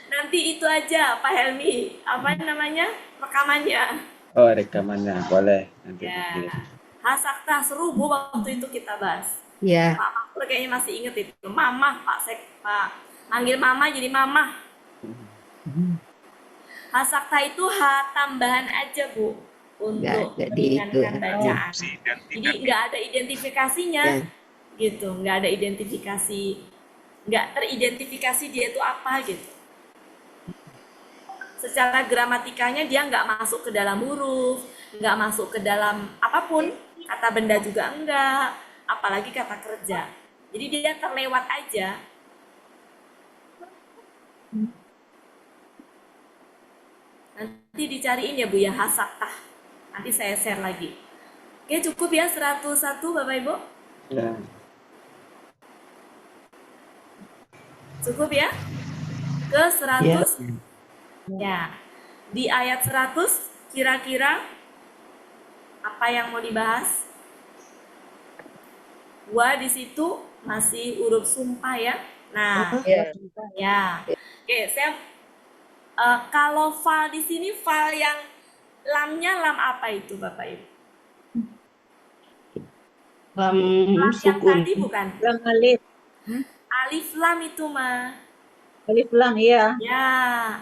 Nanti itu aja Pak Helmi, apa namanya? Rekamannya. oh rekamannya boleh nanti. Ya. Hasaktah seru Bu waktu itu kita bahas. Ya, Pak Makmur kayaknya masih inget itu. Mama, Pak manggil Mama jadi Mama. Hasaktah itu tambahan aja Bu untuk Nggak meringankan itu. bacaan. Jadi nggak ada identifikasinya, Ya. gitu. Nggak ada identifikasi, nggak teridentifikasi dia itu apa gitu. Secara gramatikanya dia nggak masuk ke dalam huruf, nggak masuk ke dalam apapun, kata benda juga enggak, apalagi kata kerja. Jadi dia terlewat aja. Nanti dicariin ya Bu ya, hasaktah. Nanti saya share lagi. Oke, cukup ya 101 Bapak Ibu? Ya. Cukup ya? Ke 100? Ya. Di ayat 100 kira-kira apa yang mau dibahas? Wa di situ masih huruf sumpah ya. Nah, Ya. ya. Oke, saya kalau fal di sini fal yang lamnya lam apa itu Bapak Ibu? Lam Lam yang sukun. tadi bukan? Lam alif. Alif lam itu mah. Alif lam, iya. Ya,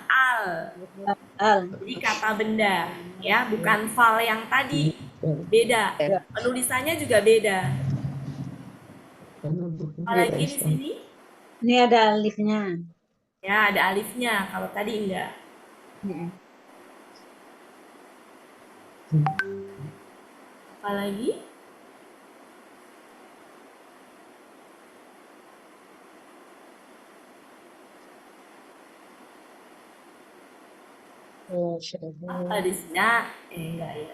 al. Al. Jadi kata benda, ya, bukan fal yang tadi. Beda. Ya. Penulisannya juga beda. Apalagi di sini, Ini ada alifnya. ya ada alifnya. Kalau tadi enggak. Apalagi? Apa di sini? Nah, enggak ya.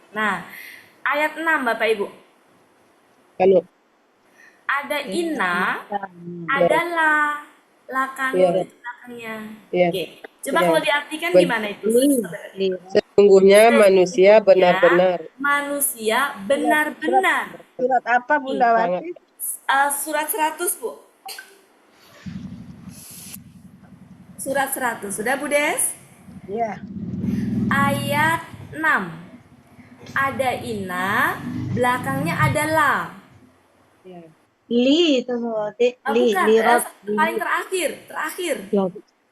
Nah, ayat 6 Bapak Ibu. Anu. Ada inna, ada la. Lakan Iya. di belakangnya. Iya. Oke. Coba Iya. kalau diartikan Ben- gimana itu? Sesungguhnya manusia benar-benar. Manusia benar-benar. Surat apa Bunda Sangat. Wati? Surat 100, Bu. Surat 100. Sudah, Bu Des? Iya. Ayat 6. Ada inna, belakangnya ada la. Ya. Li itu Bu Wati. Li, Bukan, lirat. paling terakhir.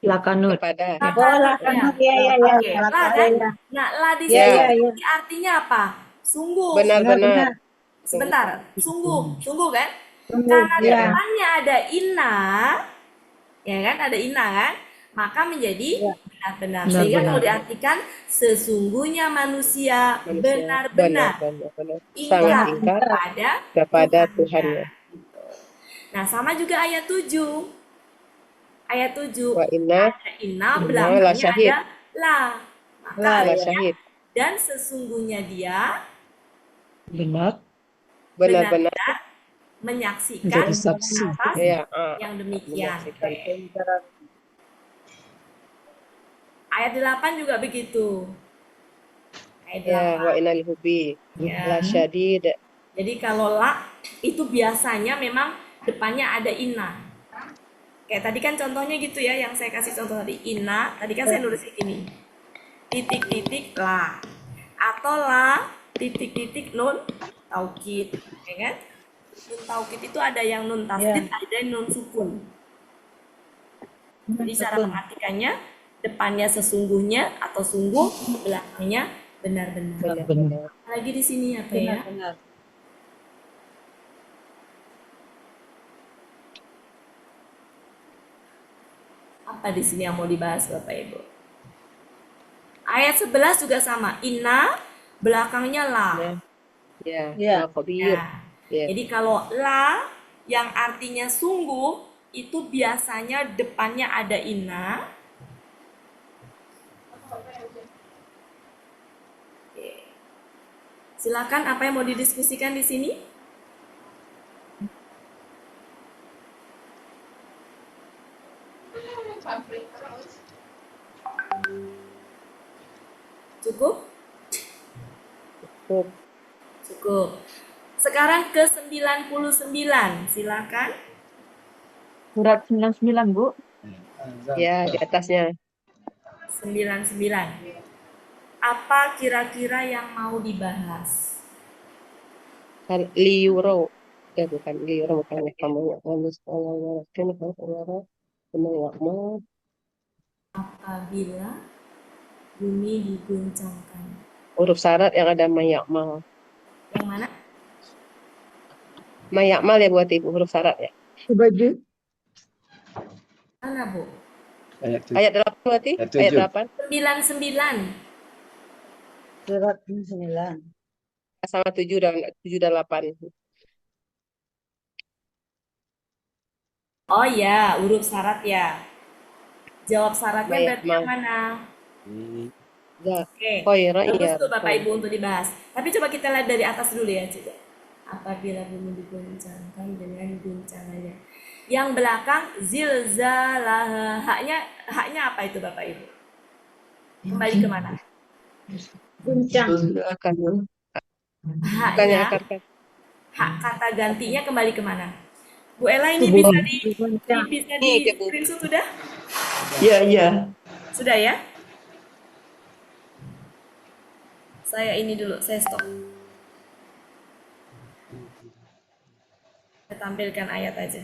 Lakanut. Kepada. Oh, lakanut. Iya. Oke, la kan? Iya. Nah, la di Iya. sini artinya apa? Sungguh. Benar-benar. Sebentar, sungguh kan? Sungguh, Karena iya. depannya ada inna, ya kan? Ada inna kan? Maka menjadi benar-benar. Sehingga kalau diartikan sesungguhnya manusia benar-benar Benar-benar. ingkar Sangat ingkar kepada Tuhannya. Nah, sama juga ayat 7. Ayat 7. Wa inna Ada inna, la belakangnya syahid. ada la. Maka la artinya, syahid. dan sesungguhnya dia Benar-benar. menyaksikan atas Ya. yang demikian. Menyaksikan. Ayat 8 juga begitu. Ayat Ya. 8. Wa inna lihubi. Ya. La syadid. Jadi kalau la itu biasanya memang depannya ada inna. Kayak tadi kan contohnya gitu ya, yang saya kasih contoh tadi inna. Tadi kan saya nulis ini. Titik-titik la. Atau la titik-titik nun taukid, ya kan? Nun taukid itu ada yang nun tasdid, ada yang nun sukun. Jadi cara mengartikannya depannya sesungguhnya atau sungguh, belakangnya benar-benar. Benar-benar. Lagi di sini apa ya? Benar. Apa di sini yang mau dibahas Bapak Ibu? Ayat 11 juga sama. Inna, belakangnya la. Ya. Ya. La khabir. Ya. Ya. Jadi kalau la yang artinya sungguh itu biasanya depannya ada inna. Oke. Silakan apa yang mau didiskusikan di sini? Cukup? Cukup. Cukup. Sekarang ke 99, silakan. Surat 99, Bu. Ya, di atasnya. 99. Apa kira-kira yang mau dibahas? Kan liuro. Ya bukan liuro, bukan kamu ya. Kamu sekolah kan kalau mau Apabila bumi diguncangkan. huruf syarat yang ada mayakmal. Yang mana? Mayakmal ya buat ibu huruf syarat ya. Baju. Mana, Bu? Ayat 8 berarti? Ayat 8 99. Surat 9. sama 7 dan 8. Oh ya, huruf syarat ya. Jawab syaratnya Baik, berarti yang mana? Ya. Oke. Khaira Bagus iya. tuh Bapak Ibu untuk dibahas. Tapi coba kita lihat dari atas dulu ya, coba. apabila bumi digoncangkan dengan guncangannya. Yang belakang zilzalah. Haknya apa itu Bapak Ibu? Kembali ke mana? Guncang. Bukannya Haknya, akar kata. hak kata gantinya kembali ke mana? Bu Ella ini Tubuh. bisa Ini di dia, Bu. screenshot sudah? Iya, iya. Sudah ya? Saya ini dulu, saya stop. Saya tampilkan ayat aja.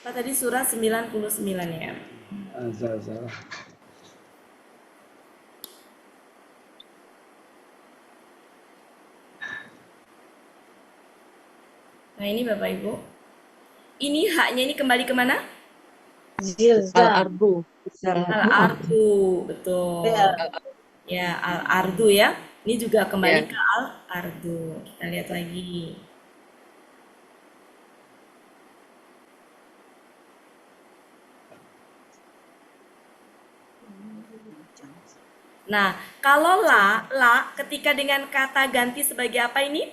Pak tadi surat 99 ya. Zalzalah. Nah ini Bapak Ibu. Ini haknya ini kembali ke mana? Zilzal. Al-ardu. Al-ardu, betul. Ya. Ya, al-ardu ya. Ini juga kembali Ya. ke al-ardu. Kita lihat lagi. Nah, kalau la ketika dengan kata ganti sebagai apa ini?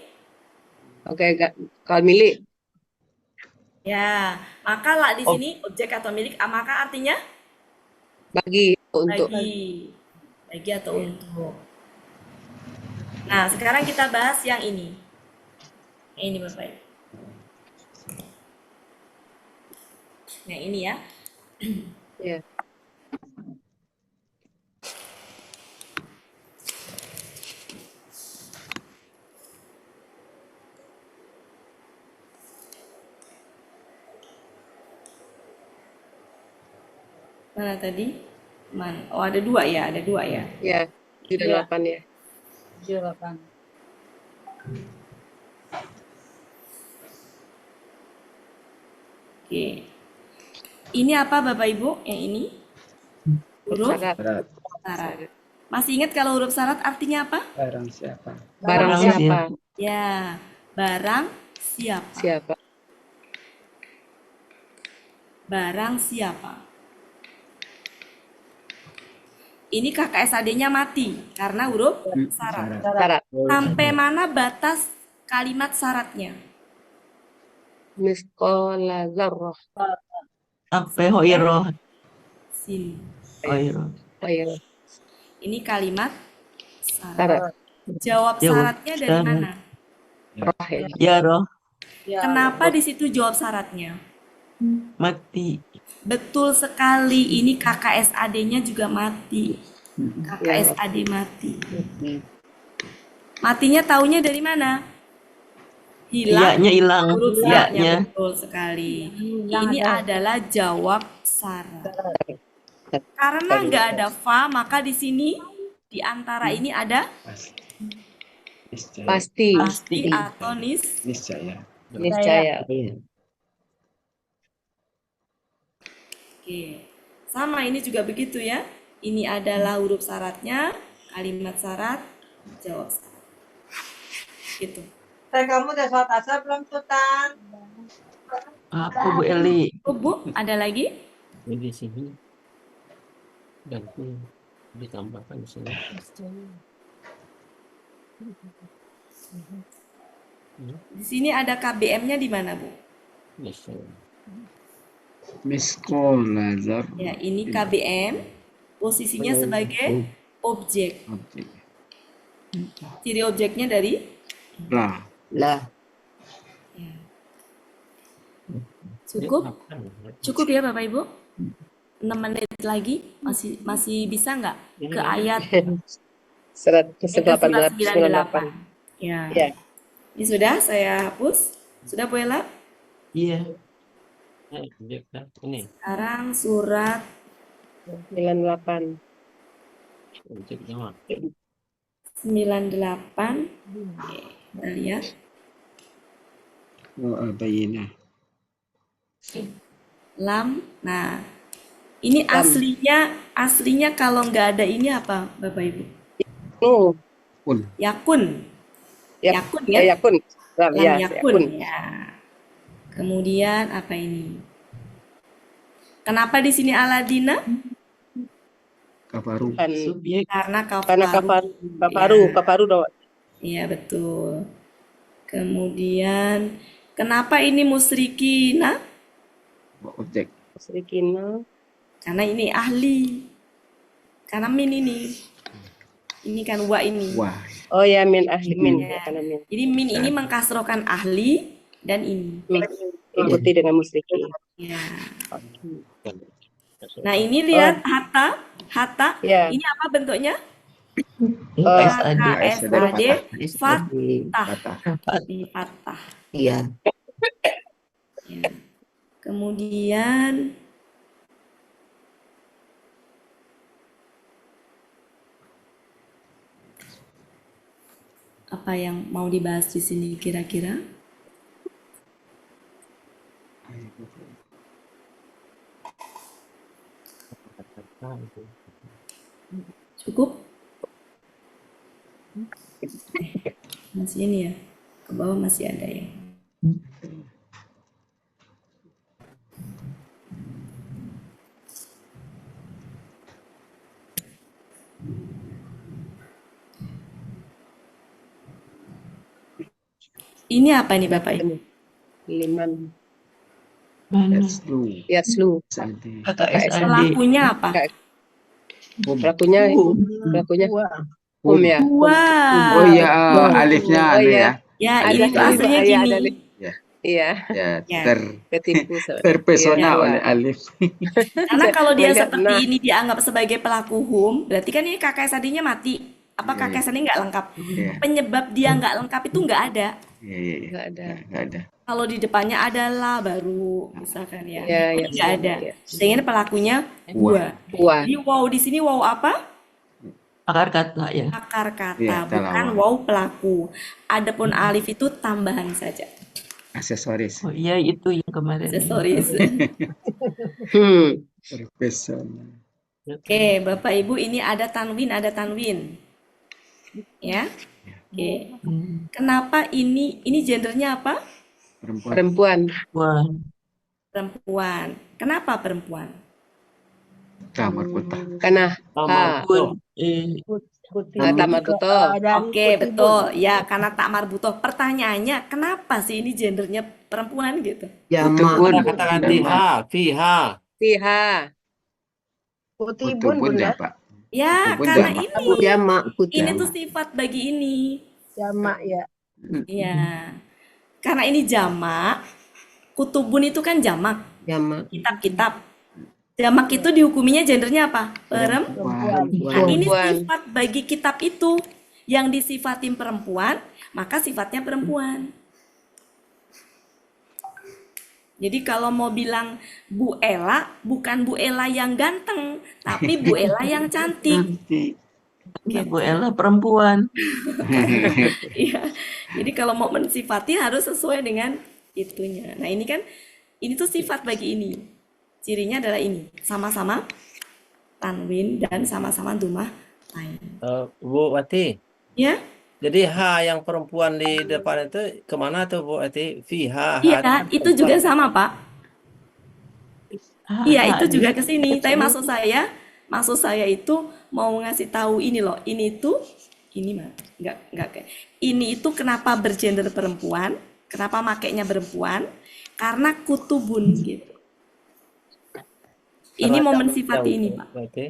Oke, kalau milik Ya, maka la di sini objek atau milik, maka artinya bagi untuk bagi atau untuk. Nah, sekarang kita bahas yang ini. Yang ini Bapak Ibu. Yang ini ya. ya. Mana tadi? Oh, ada dua ya, Ya, sudah 8 ya. 8. Oke. Ini apa Bapak Ibu? Yang ini? Huruf Syarat. syarat. Masih ingat kalau huruf syarat artinya apa? Barang siapa? Barang siapa? Ya, barang siapa. Siapa? Barang siapa. Ini KKSAD-nya mati karena huruf syarat. Syarat. Sampai mana batas kalimat syaratnya? Miskola zarrah. Sampai hoiroh. Sini. Hoiroh. Ayo. Ini kalimat syarat. Syarat. Jawab Jawab syaratnya dari syarat. mana? Roh ya. Ya roh. Kenapa di situ jawab syaratnya? Mati. Betul sekali, ini KKSAD-nya juga mati. KKSAD mati. Matinya taunya dari mana? Hilang. Iyanya hilang. Huruf Iyanya. syaratnya betul sekali. Ini adalah jawab syarat. Karena nggak ada fa, maka di sini di antara ini ada Niscaya. Pasti. pasti atau Niscaya. Niscaya. Oke. Sama ini juga begitu ya. Ini adalah huruf syaratnya, kalimat syarat, jawab syarat. Gitu. Kamu udah sholat asar belum, Sultan? Apa Bu Eli? Oh, Bu, ada lagi? Di sini dan ditambahkan di sini. Di sini ada KBM-nya di mana, Bu? Miskola zarrah. Ya, ini KBM, posisinya sebagai objek. Objek. Ciri objeknya dari Lah. Lah. ya. Cukup ya Bapak Ibu? 6 menit lagi masih bisa nggak ke ayat Surat ke surat 98. 98? Ya. Ya. Ini sudah saya hapus. Sudah Bu Ella? Iya. Ini Sekarang surat 98. objeknya mah. 98. Oke, kita lihat. Oh, bayinah. Lam. Nah, ini aslinya kalau nggak ada ini apa Bapak Ibu? Oh, Pun. Yakun. ya. Yakun ya? Yakun. Lam, Lam ya, yakun. Ya. Kemudian apa ini? Kenapa di sini Aladina? Kafaru. Kan Subjek. Karena karena kafaru. kafaru dong. Iya, betul. Kemudian, kenapa ini musyrikina? Objek. Musyrikina. Karena ini ahli. Karena min ini. Ini kan wa ini. Wah. Oh ya, min ahli min Ya. ya, karena min. Jadi min ini mengkasrokan ahli dan ini. Ikuti dengan musyrikin. Ya. Nah, ini lihat hatta. Ya. Ini apa bentuknya? SAD. KSAD SAD. fathah. Patah. Di fathah. Iya. Ya. Kemudian apa yang mau dibahas di sini kira-kira? Cukup? Masih ini ya? Ke bawah masih ada ya? Ini apa nih Bapak Ibu? Liman. Mana? Yatslu. SAD. Kata SAD. Pelakunya apa? Pelakunya hum ya. Wah. Oh iya, alifnya Oh ada iya. ya. Ya, Ada ini tuh alif, aslinya iya, ada gini. alif. Iya, Ya, Ya. ketipu. terpesona Iya. oleh alif. Karena kalau dia Melihat, seperti nah. ini dianggap sebagai pelaku hum, berarti kan ini KKSAD-nya mati. Apa Iya, iya. KKSAD nggak lengkap? Iya. Penyebab dia nggak lengkap itu nggak ada. Iya, iya, iya. Nggak ada. Nggak ada. Kalau di depannya adalah baru misalkan ya. Iya, iya, Nggak ada. iya. Sehingga pelakunya Wah. gua. Jadi wow di sini wow apa? Akar kata ya. Akar kata, Iya, bukan talawah. wow pelaku. Adapun alif itu tambahan saja. Aksesoris. Oh iya itu yang kemarin. Aksesoris. Terpesona. Oke, Bapak Ibu ini ada tanwin. Ya. Oke. Kenapa ini gendernya apa? Perempuan. Perempuan. Wah. Perempuan. Kenapa perempuan? Kamar putih. Karena Pun. tak marbuto. Oke, betul. Ya, karena tak marbutoh. Pertanyaannya, kenapa sih ini gendernya perempuan gitu? Jamak. Pun. Katakan fiha. Fiha. Putubun ya, Pak. Ya, Putubun karena jamak. ini Jamak. ini tuh sifat bagi ini. Jamak ya. Iya. Karena ini jamak, kutubun itu kan jamak, Jamak. kitab-kitab. Jamak itu dihukuminya gendernya apa? Perempuan. Nah, ini Perempuan. sifat bagi kitab itu. Yang disifatin perempuan, maka sifatnya perempuan. Jadi kalau mau bilang Bu Ella, bukan Bu Ella yang ganteng, tapi Bu Ella yang cantik. Bu Ella perempuan. Iya. Jadi kalau mau mensifati harus sesuai dengan itunya. Nah, ini kan ini tuh sifat bagi ini. Cirinya adalah ini, sama-sama tanwin dan sama-sama dhammah lain. Bu Wati. Ya? Jadi H yang perempuan di depan itu kemana tuh Bu Wati? Fiha. Iya, itu juga sama, Pak. Iya, itu juga ke sini. Tapi maksud saya itu mau ngasih tahu ini loh. Ini tuh ini mah enggak kayak. Ini itu kenapa bergender perempuan? Kenapa makainya perempuan? Karena kutubun gitu. Ini Karena momen jamak sifat jauh, ini, Bu Pak. Wati.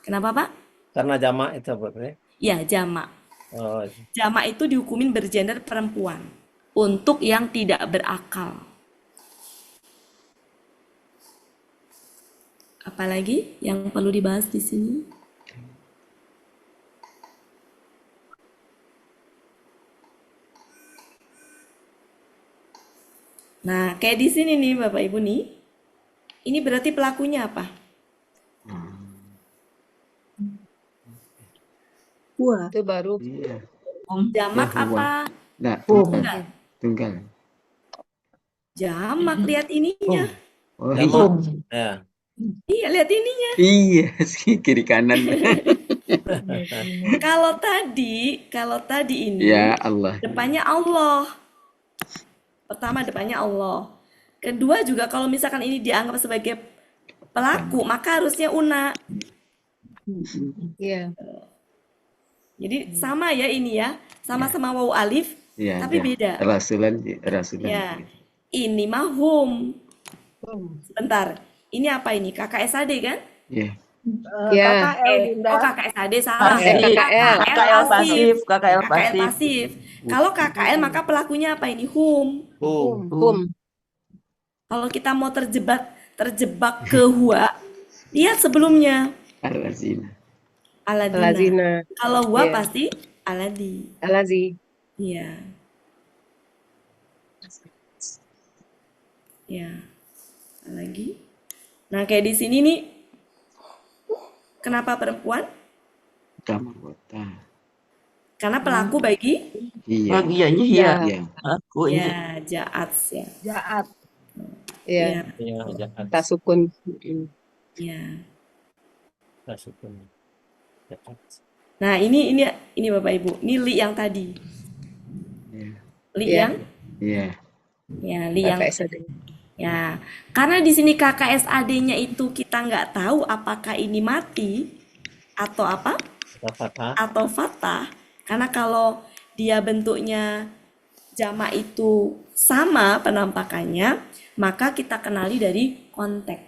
Kenapa, Pak? Karena jamak itu Bu Wati. Ya, jamak. Oh, Jamak itu dihukumin bergender perempuan untuk yang tidak berakal. Apalagi yang perlu dibahas di sini? Nah, kayak di sini nih Bapak Ibu nih. Ini berarti pelakunya apa? Itu baru. Iya. Jamak Ya, apa? Nah, Tunggal. tunggal. Jamak, lihat ininya. Oh, jamak. Ya. Iya, lihat ininya. iya sih kiri kanan. Kalau tadi ini Ya Allah. depannya Allah. Pertama depannya Allah. Kedua juga kalau misalkan ini dianggap sebagai pelaku, maka harusnya una. Iya. Jadi sama ya ini ya, sama-sama waw alif, Ya, tapi beda. rasulan. Ya, ini mah hum. Sebentar, ini apa ini? KKSAD kan? Ya. Ya. KKL Dinda. Oh KKSAD salah. Pasif. KKL pasif. KKL KKL pasif. pasif. Kalau KKL maka pelakunya apa ini? Hum. Hum. Kalau kita mau terjebak ke huwa, lihat sebelumnya. Al-lazina. Aladina. Alazina. Kalau huwa Iya. pasti aladi. Alazi. Iya. Ya. Lagi. Nah, kayak di sini nih. Kenapa perempuan? Kamar Karena pelaku bagi Iya. Bagiannya iya. Iya. Aku ini. ya jaat ya. Jaat. Iya. Iya, jahat. Tasukun. Ya. Tasukun. Jahat. Nah, ini Bapak Ibu. Ini li yang tadi. Iya. Li Iya. yang Iya. ya, li yang KKSAD. ya. Karena di sini KKSAD-nya itu kita nggak tahu apakah ini mati atau apa? Fatah. Atau fathah. Karena kalau dia bentuknya jamak itu sama penampakannya, maka kita kenali dari konteks.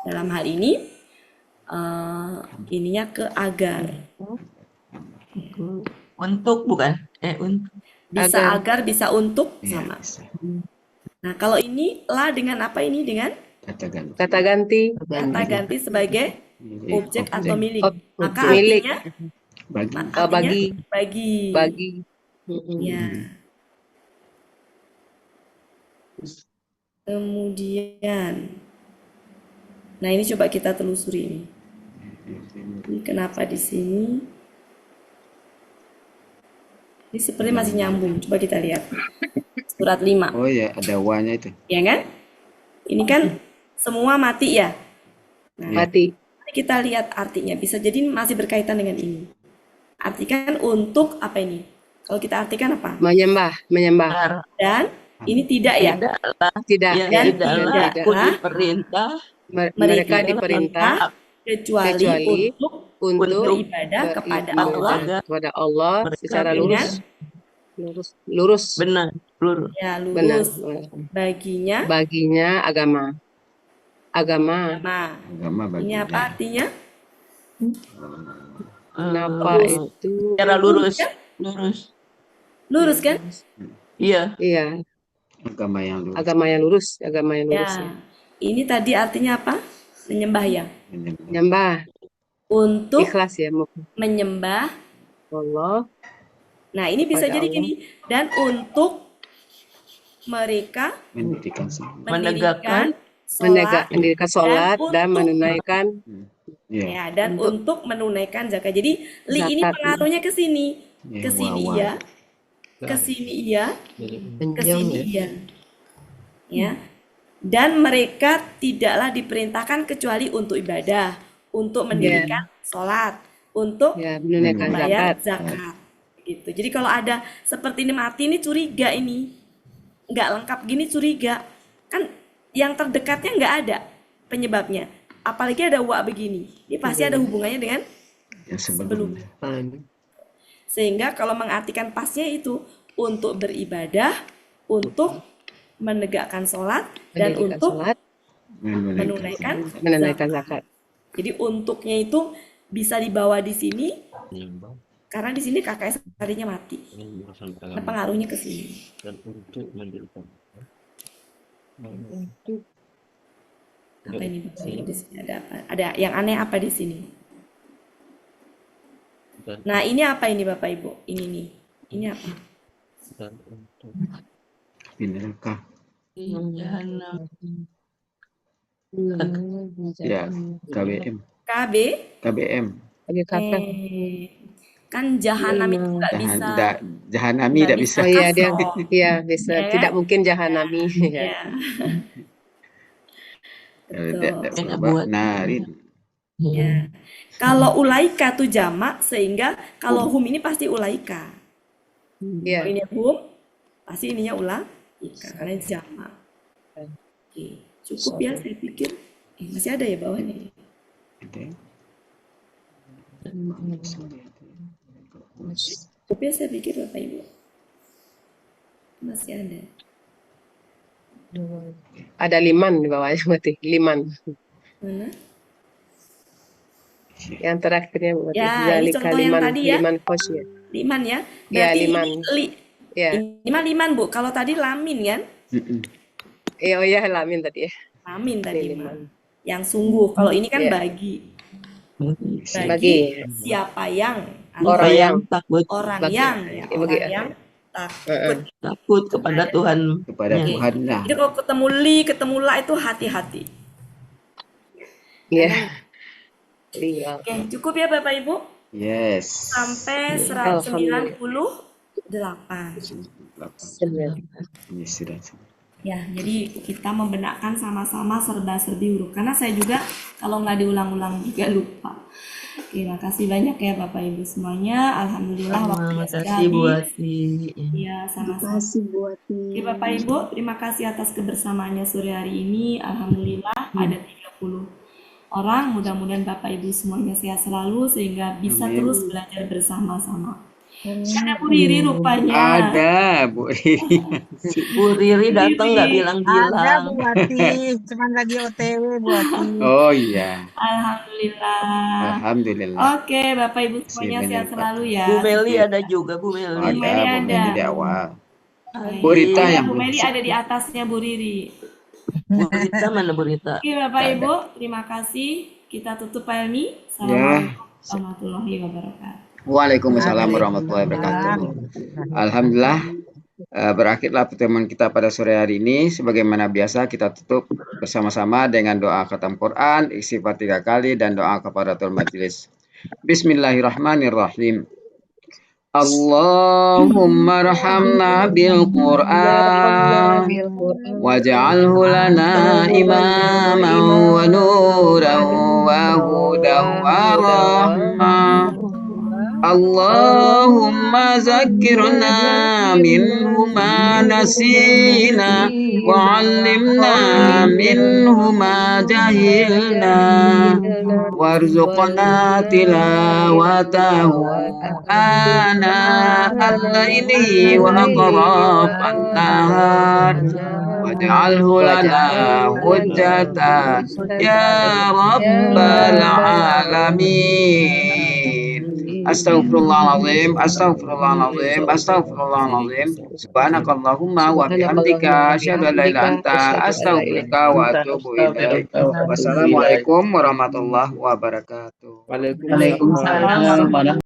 Dalam hal ini, ininya ke agar. Untuk bukan? Untuk. Bisa agar, bisa untuk, Iya, sama. bisa. Nah, kalau ini la dengan apa ini? Dengan Kata ganti. Kata ganti. kata ganti sebagai objek atau milik. Maka Milik. artinya Bagi. artinya bagi. Bagi. Ya. Kemudian, nah ini coba kita telusuri ini. Ini kenapa di sini? Ini seperti masih nyambung. Coba kita lihat. Surat 5. Oh ya, ada wanya itu. Ya kan? Ini kan semua mati ya. Nah, Mati. kita lihat artinya. Bisa jadi masih berkaitan dengan ini. Artikan untuk apa ini? Kalau kita artikan apa? Menyembah. Menyembah. Dan ini tidak ya? Tidak. Ya, Dan tidaklah aku tidaklah diperintah Mereka diperintah kecuali untuk untuk beribadah kepada beribadah Allah kepada Allah secara dengan lurus. benar, lurus. ya Benar. lurus baginya Baginya agama. agama. Agama bagi. Ini apa artinya? Kenapa itu? Secara lurus, lurus. Lurus kan? Iya. Iya. Agama yang lurus. Agama yang lurus. Agama yang lurus. Ya. Ini tadi artinya apa? Menyembah ya. Menyembah. Untuk Ikhlas ya. menyembah. Allah. Nah, ini bisa Pada jadi Allah. gini. Dan untuk mereka Mendirikan semua. Menegakkan, mendirikan sholat dan untuk- menunaikan Iya. ya, dan untuk menunaikan zakat. Jadi li ini Zakat. pengaruhnya ke sini. Ya, Ke sini wawa. iya. Ke sini iya. Ke sini iya. Ya. Dan mereka tidaklah diperintahkan kecuali untuk ibadah, untuk mendirikan sholat, untuk ya menunaikan membayar zakat. zakat. Gitu. Jadi kalau ada seperti ini mati ini curiga ini. Nggak lengkap gini curiga. Kan yang terdekatnya nggak ada penyebabnya. Apalagi ada wa begini. Ini pasti ada hubungannya dengan Yang sebelumnya. sehingga kalau mengartikan pasnya itu untuk beribadah, untuk menegakkan sholat, dan Menunaikan untuk sholat, menunaikan zakat. Jadi untuknya itu bisa dibawa di sini karena di sini KKS tadinya mati. Nah, pengaruhnya ke sini. Dan untuk mendirikan. Apa ini Bapak Ibu? Di sini ada apa? Ada yang aneh apa di sini? Nah, ini apa ini Bapak Ibu? Ini nih. Ini apa? Dan untuk Bineka. jahanam. Ya, KBM. KB? KBM. Kan jahanam itu nggak bisa. Jahanami tidak bisa. Oh iya dia, Kasroh. iya bisa. Ya kan? Tidak mungkin jahanami. Ya. Tidak buat. narin. Ya. Kalau ulaika tuh jamak sehingga kalau hum ini pasti ulaika. Iya. Kalau ini hum pasti ininya ulaika karena ini jamak. Oke, cukup ya saya pikir. Masih ada ya bawahnya. Cukup ya saya pikir Bapak Ibu. Masih ada. Ada liman di bawahnya berarti. Liman. Mana? Yang terakhirnya berarti. Ya, ini Zalika contoh yang liman, tadi ya. liman khosya. Liman ya. Ya, Berarti liman. Ya. ini mah liman Bu. Kalau tadi lamin kan? Oh iya, lamin tadi ya. Lamin tadi Ini mah. liman. Yang sungguh. Kalau ini kan Ya. bagi. Bagi. Siapa yang Orang yang takut orang bagi. yang ya, Ya, orang bagi. yang takut. takut kepada Tuhan. Kepada Ya. Tuhan. Nah, Jadi kalau ketemu li, ketemu la itu hati-hati. Iya. Iya. Oke, cukup ya Bapak Ibu. yes. Sampai Alhamdulillah. 198. Ini sudah. Ya, jadi kita membenarkan sama-sama serba-serbi huruf. Karena saya juga kalau nggak diulang-ulang juga lupa. Oke, makasih banyak ya Bapak Ibu semuanya. Alhamdulillah waktunya sudah Makasih Bu habis. Ati. Iya, sama-sama. Oke Bapak Ibu, terima kasih atas kebersamaannya sore hari ini. Alhamdulillah ada 30 orang. Mudah-mudahan Bapak Ibu semuanya sehat selalu sehingga bisa Amin. terus belajar bersama-sama. Ada Bu Riri rupanya. Ada Bu Riri. Bu Riri datang nggak Ada bilang-bilang. Bu Wati, cuman lagi OTW Bu Wati. Oh iya. Alhamdulillah. Alhamdulillah. Oke, Bapak Ibu semuanya sehat selalu ya. Bu Meli ada juga Bu Meli. Ada Meli Bu ada. Meli di awal. Baik. Bu Rita Ada yang Bu belum Meli bisa. ada di atasnya Bu Riri. Bu Rita mana Bu Rita? Oke Bapak Nggak Ibu, terima kasih. Kita tutup Pak Elmi. Ya. Assalamualaikum warahmatullahi wabarakatuh. Waalaikumsalam warahmatullahi wabarakatuh. Alhamdulillah berakhirlah pertemuan kita pada sore hari ini. Sebagaimana biasa kita tutup bersama-sama dengan doa khatam Quran, istighfar 3 kali dan doa kafaratul majelis. Bismillahirrahmanirrahim. Allahumma rahamna bil Qur'an waj'alhu lana imaman wa nuran wa hudan wa rahmah. Allahumma zakkirna minhu ma nasina wa 'allimna minhu ma jahilna warzuqna tilawatahu ana al-laili wa atrafan nahar waj'alhu lana hujjatan ya rabbal alamin. Astaghfirullahaladzim, astaghfirullahaladzim, astaghfirullahaladzim. Subhanakallahumma wa bihamdika asyhadu an la ilaha illa anta astaghfiruka wa atubu ilaik. Wassalamualaikum warahmatullahi wabarakatuh. Waalaikumsalam.